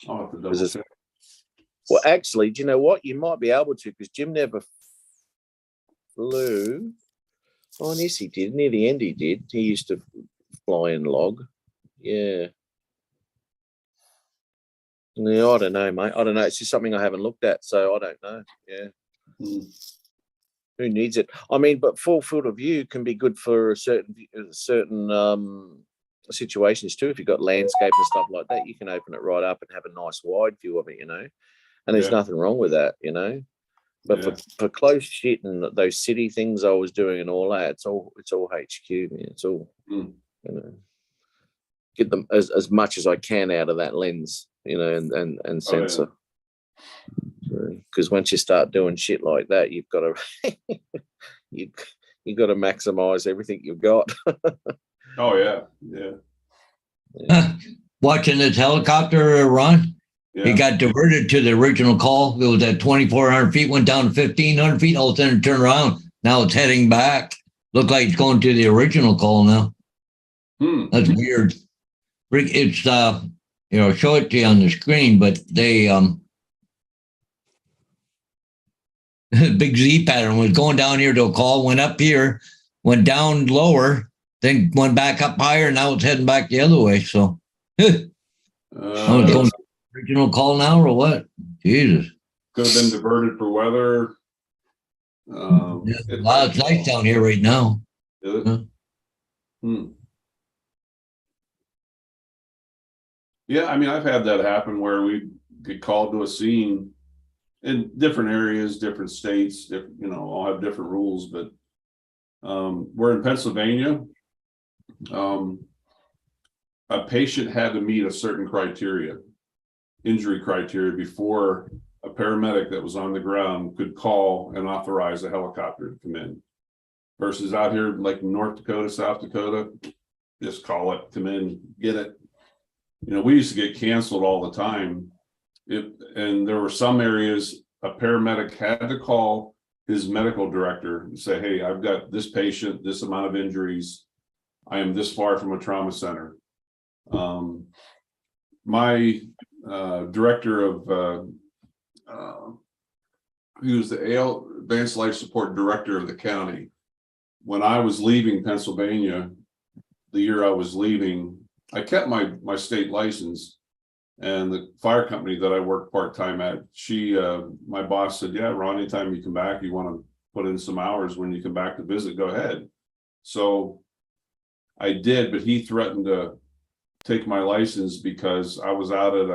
I'll have to double check. Well, actually, do you know what? You might be able to, because Jim never flew. Oh, yes, he did. Near the end, he did. He used to fly in log. Yeah. No, I don't know, mate. I don't know. It's just something I haven't looked at, so I don't know. Yeah. Who needs it? I mean, but full field of view can be good for certain situations too. If you've got landscape and stuff like that, you can open it right up and have a nice wide view of it, And there's nothing wrong with that, But for close shit and those city things I was doing and all that, it's all HQ, man. It's all get them as much as I can out of that lens, and sensor. Because once you start doing shit like that, you've got to you've got to maximize everything you've got. Oh yeah. Watching this helicopter run, Yeah. it got diverted to the original call. It was at 2,400 feet, went down to 1,500 feet. All of a sudden, it turned around. Now it's heading back. Looked like it's going to the original call now. That's weird. It's show it to you on the screen, but they big Z pattern was going down here to a call, went up here, went down lower, then went back up higher. Now it's heading back the other way. So, going to original call now or what? Jesus. Could have been diverted for weather. It's nice down here right now. Yeah, I mean, I've had that happen where we get called to a scene in different areas, different states, all have different rules, but we're in Pennsylvania. A patient had to meet a certain injury criteria, before a paramedic that was on the ground could call and authorize a helicopter to come in. Versus out here, like North Dakota, South Dakota, just call it, come in, get it. We used to get canceled all the time. And there were some areas a paramedic had to call his medical director and say, hey, I've got this patient, this amount of injuries. I am this far from a trauma center. My director of, he was the Advanced Life Support Director of the county. When I was leaving Pennsylvania, the year I was leaving, I kept my state license, and the fire company that I worked part-time at, my boss said, yeah, Ron, anytime you come back, you want to put in some hours when you come back to visit, go ahead. So I did, but he threatened to take my license because I was out at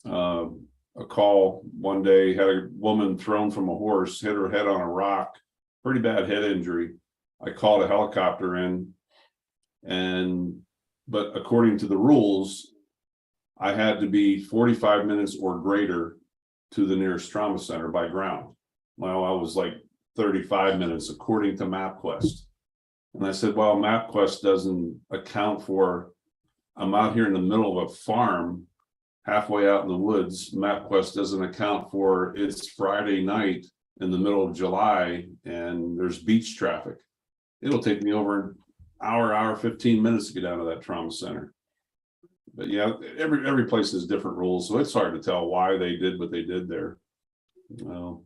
a call one day, had a woman thrown from a horse, hit her head on a rock, pretty bad head injury. I called a helicopter in, but according to the rules, I had to be 45 minutes or greater to the nearest trauma center by ground. Well, I was like 35 minutes according to MapQuest. And I said, well, MapQuest doesn't account for, I'm out here in the middle of a farm, halfway out in the woods. MapQuest doesn't account for it's Friday night in the middle of July and there's beach traffic. It'll take me over an hour, 15 minutes to get out of that trauma center. But yeah, every place has different rules, so it's hard to tell why they did what they did there. Well,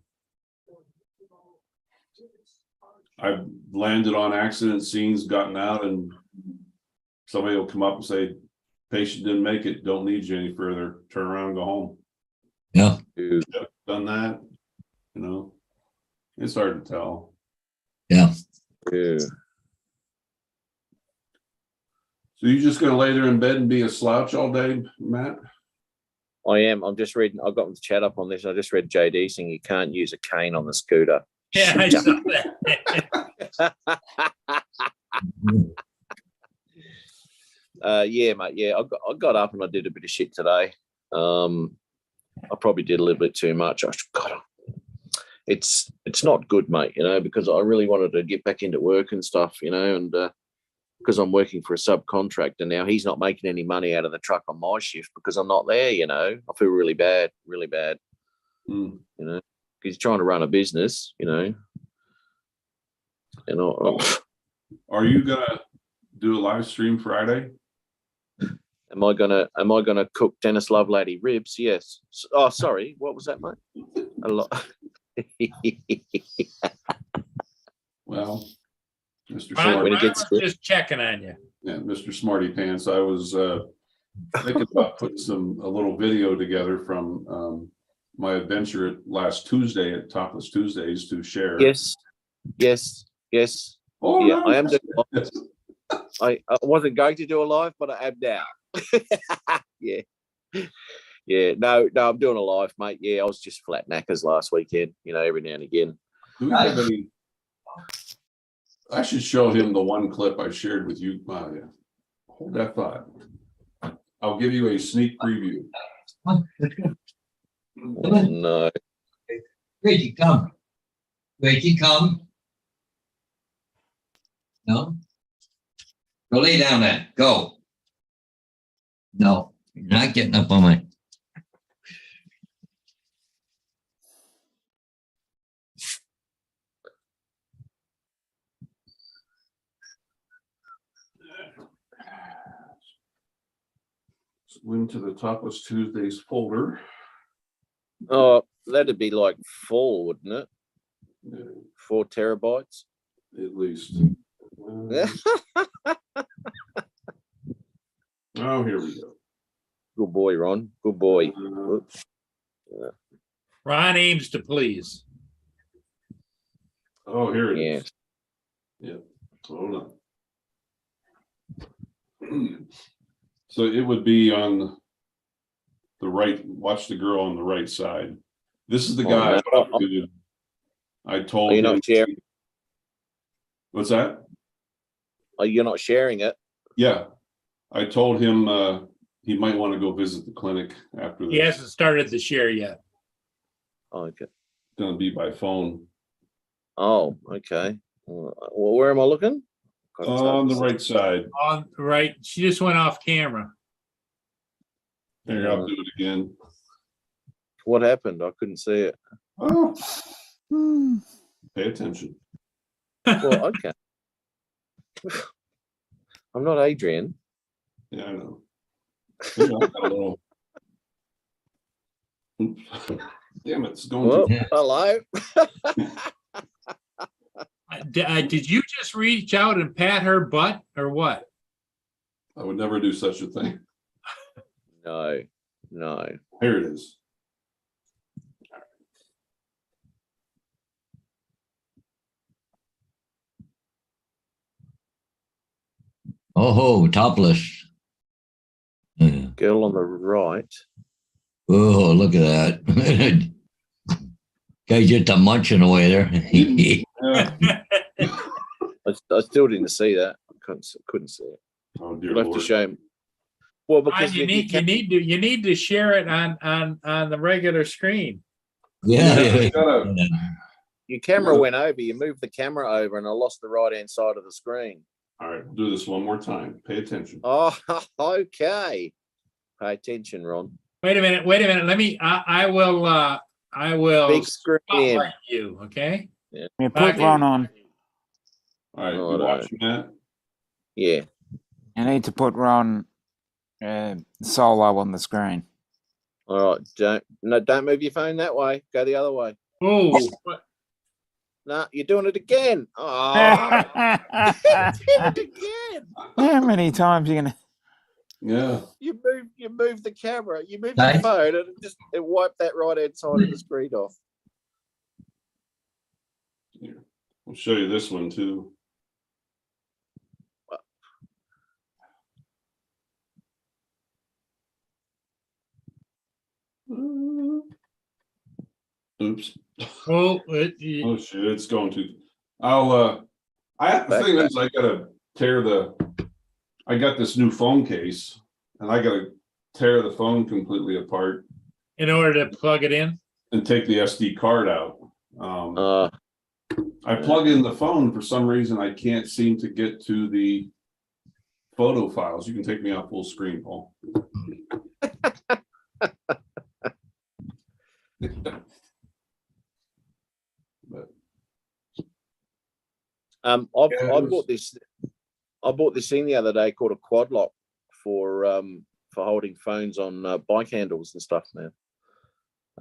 I've landed on accident scenes, gotten out, and somebody will come up and say, patient didn't make it, don't need you any further, turn around and go home. Yeah. Dude, Done that, you know, it's hard to tell. Yeah. dude. So you just gonna lay there in bed and be a slouch all day, Matt? I am. I'm just reading. I've got the chat up on this. I just read JD saying you can't use a cane on the scooter. Yeah, I saw that. Yeah, mate. Yeah, I got up and I did a bit of shit today. I probably did a little bit too much. It's not good, mate. You know, because I really wanted to get back into work and stuff. You know, and because I'm working for a subcontractor now, he's not making any money out of the truck on my shift because I'm not there. You know, I feel really bad, really bad. Hmm. You know, he's trying to run a business. You know, and Are you gonna do a live stream Friday? am I gonna cook Dennis Lovelady ribs? Yes. Oh, sorry. What was that, mate? A lot. Well, Mr. Ron, when Smarty, it Ron gets was just checking on you. yeah, Mr. Smarty Pants, I was thinking about putting a little video together from my adventure at last Tuesday at Topless Tuesdays to share. Yes. Oh, Yeah, no. I am doing. I wasn't going to do a live, but I am now. Yeah. No, I'm doing a live, mate. Yeah, I was just flat knackers last weekend. You know, every now and again. Do we have any? I should show him the one clip I shared with you. Yeah. Hold that thought. I'll give you a sneak preview. No. Gracie, come. Gracie, come. No? Go lay down there. Go. No, you're not getting up on my. Went to the Topless Tuesdays folder. Oh, that'd be like 4, wouldn't it? Yeah, 4 terabytes. at least. Oh, here we go. Good boy, Ron. Good boy. Ron aims to please. Oh, here it Yeah. is. Yeah. Hold on. So it would be on the right. Watch the girl on the right side. This is the guy I talked to. I told Are you him. not sharing? What's that? Oh, you're not sharing it? Yeah, I told him he might want to go visit the clinic after this. He hasn't started the share yet. Oh, okay. Gonna be by phone. Oh, okay. Well, where am I looking? On the right side. On the right, she just went off camera. Here, I'll do it again. What happened? I couldn't see it. Oh, pay attention. Well, okay. I'm not Adrian. Yeah, I know. Yeah, I got a little- Oops. Damn it, it's going Well, to. hello. Did you just reach out and pat her butt or what? I would never do such a thing. No. Here it is. Oh, topless. Yeah. Girl on the right. Oh, look at that. Guy just a munching away there. Yeah. I still didn't see that. I couldn't see it. Oh, dear You'll have Lord. to show him. Well, Ron, because you need to share it on the regular screen. Yeah. it's gotta- your camera went over. You moved the camera over, and I lost the right hand side of the screen. All right, do this one more time. Pay attention. Oh, okay. Pay attention, Ron. Wait a minute. Let me, I will Big screen. spotlight you, okay? Yeah, put Okay. Ron on. All right, Oh, you no. watching that? Yeah. You need to put Ron solo on the screen. All right. Don't move your phone that way. Go the other way. Oh, No, you're doing it again. Oh, How did it again. many times are you gonna? Yeah. You move the camera. You move Right. your phone, and it wiped that right hand side of the screen off. Here, I'll show you this one too. Oops. oh, Oh shit, it's going to. The thing is, I gotta I got this new phone case and I gotta tear the phone completely apart in order to plug it in. and take the SD card out. I plug in the phone, for some reason I can't seem to get to the photo files. You can take me off full screen, Paul. But I Yeah, bought this. I bought this thing the other day called a quad lock for holding phones on bike handles and stuff. Now,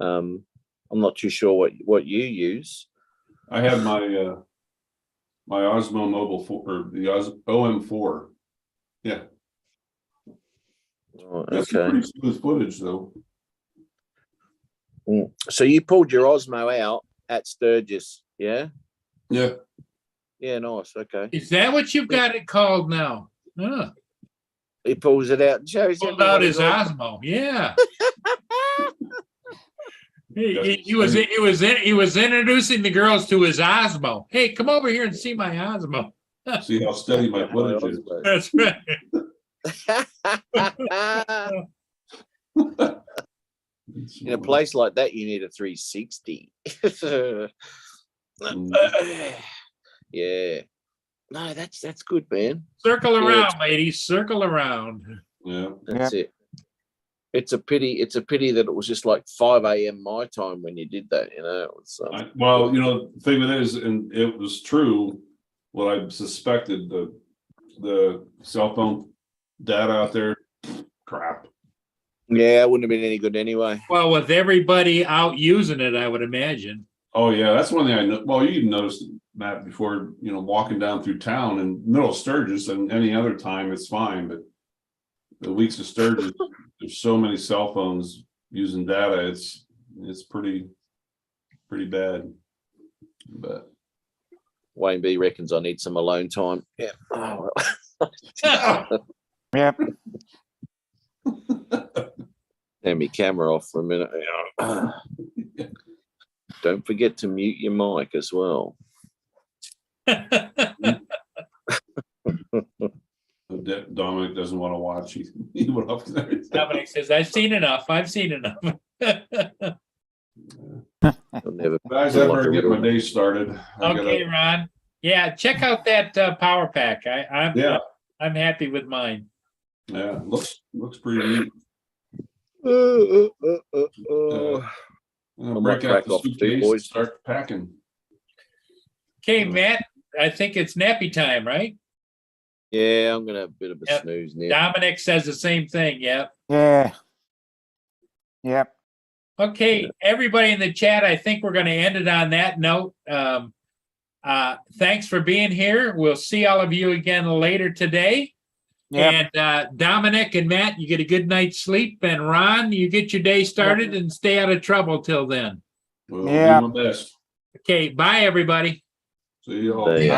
I'm not too sure what you use. I have my my Osmo Mobile 4 or the OM4. Yeah, Oh, that's some okay. pretty smooth footage though. So you pulled your Osmo out at Sturgis, yeah? Yeah, Yeah, nice. Okay. Is that what you've got it called now? Huh. He pulls it out and shows Pulled out everyone his Osmo. Osmo, yeah. He was introducing the girls to his Osmo. Hey, come over here and see my Osmo. see how steady my footage is. That's right. In a place like that, you need a 360. Yeah. No, that's good, man. Circle Yeah, around, ladies. Circle around. Yeah, That's it. It's a pity that it was just like 5 a.m. my time when you did that, you know. It was, well, you know, the thing with it is, and it was true, what I suspected, the cell phone data out there, crap. yeah, it wouldn't have been any good anyway. Well, with everybody out using it, I would imagine. Oh yeah, that's one thing I know. Well, you even noticed, Matt, before, you know, walking down through town in middle of Sturgis, and any other time it's fine, but the weeks of Sturgis, there's so many cell phones using data, it's pretty bad. But Wayne B reckons I need some alone time. Yeah. Oh, well. Yep. Turn my camera off for a minute. Don't forget to mute your mic as well. Dominic doesn't want to watch. He went up there. Dominic says, I've seen enough. I'll never. Guys, I better get my day started. Okay, Ron. Yeah, check out that power pack. I'm happy with mine. Yeah, looks pretty neat. might Break out crack the off too, suitcase, boys. and start packing. Okay, Matt, I think it's nappy time, right? Yeah, I'm gonna have a bit of a Yep. snooze now. Dominic says the same thing. Yeah. Yeah. Yep. Okay, everybody in the chat, I think we're going to end it on that note. Thanks for being here. We'll see all of you again later today. Yep. And Dominic and Matt, you get a good night's sleep. And Ron, you get your day started and stay out of trouble till then. Well, Yeah. do my best. Okay, bye, everybody. See you all. Yeah.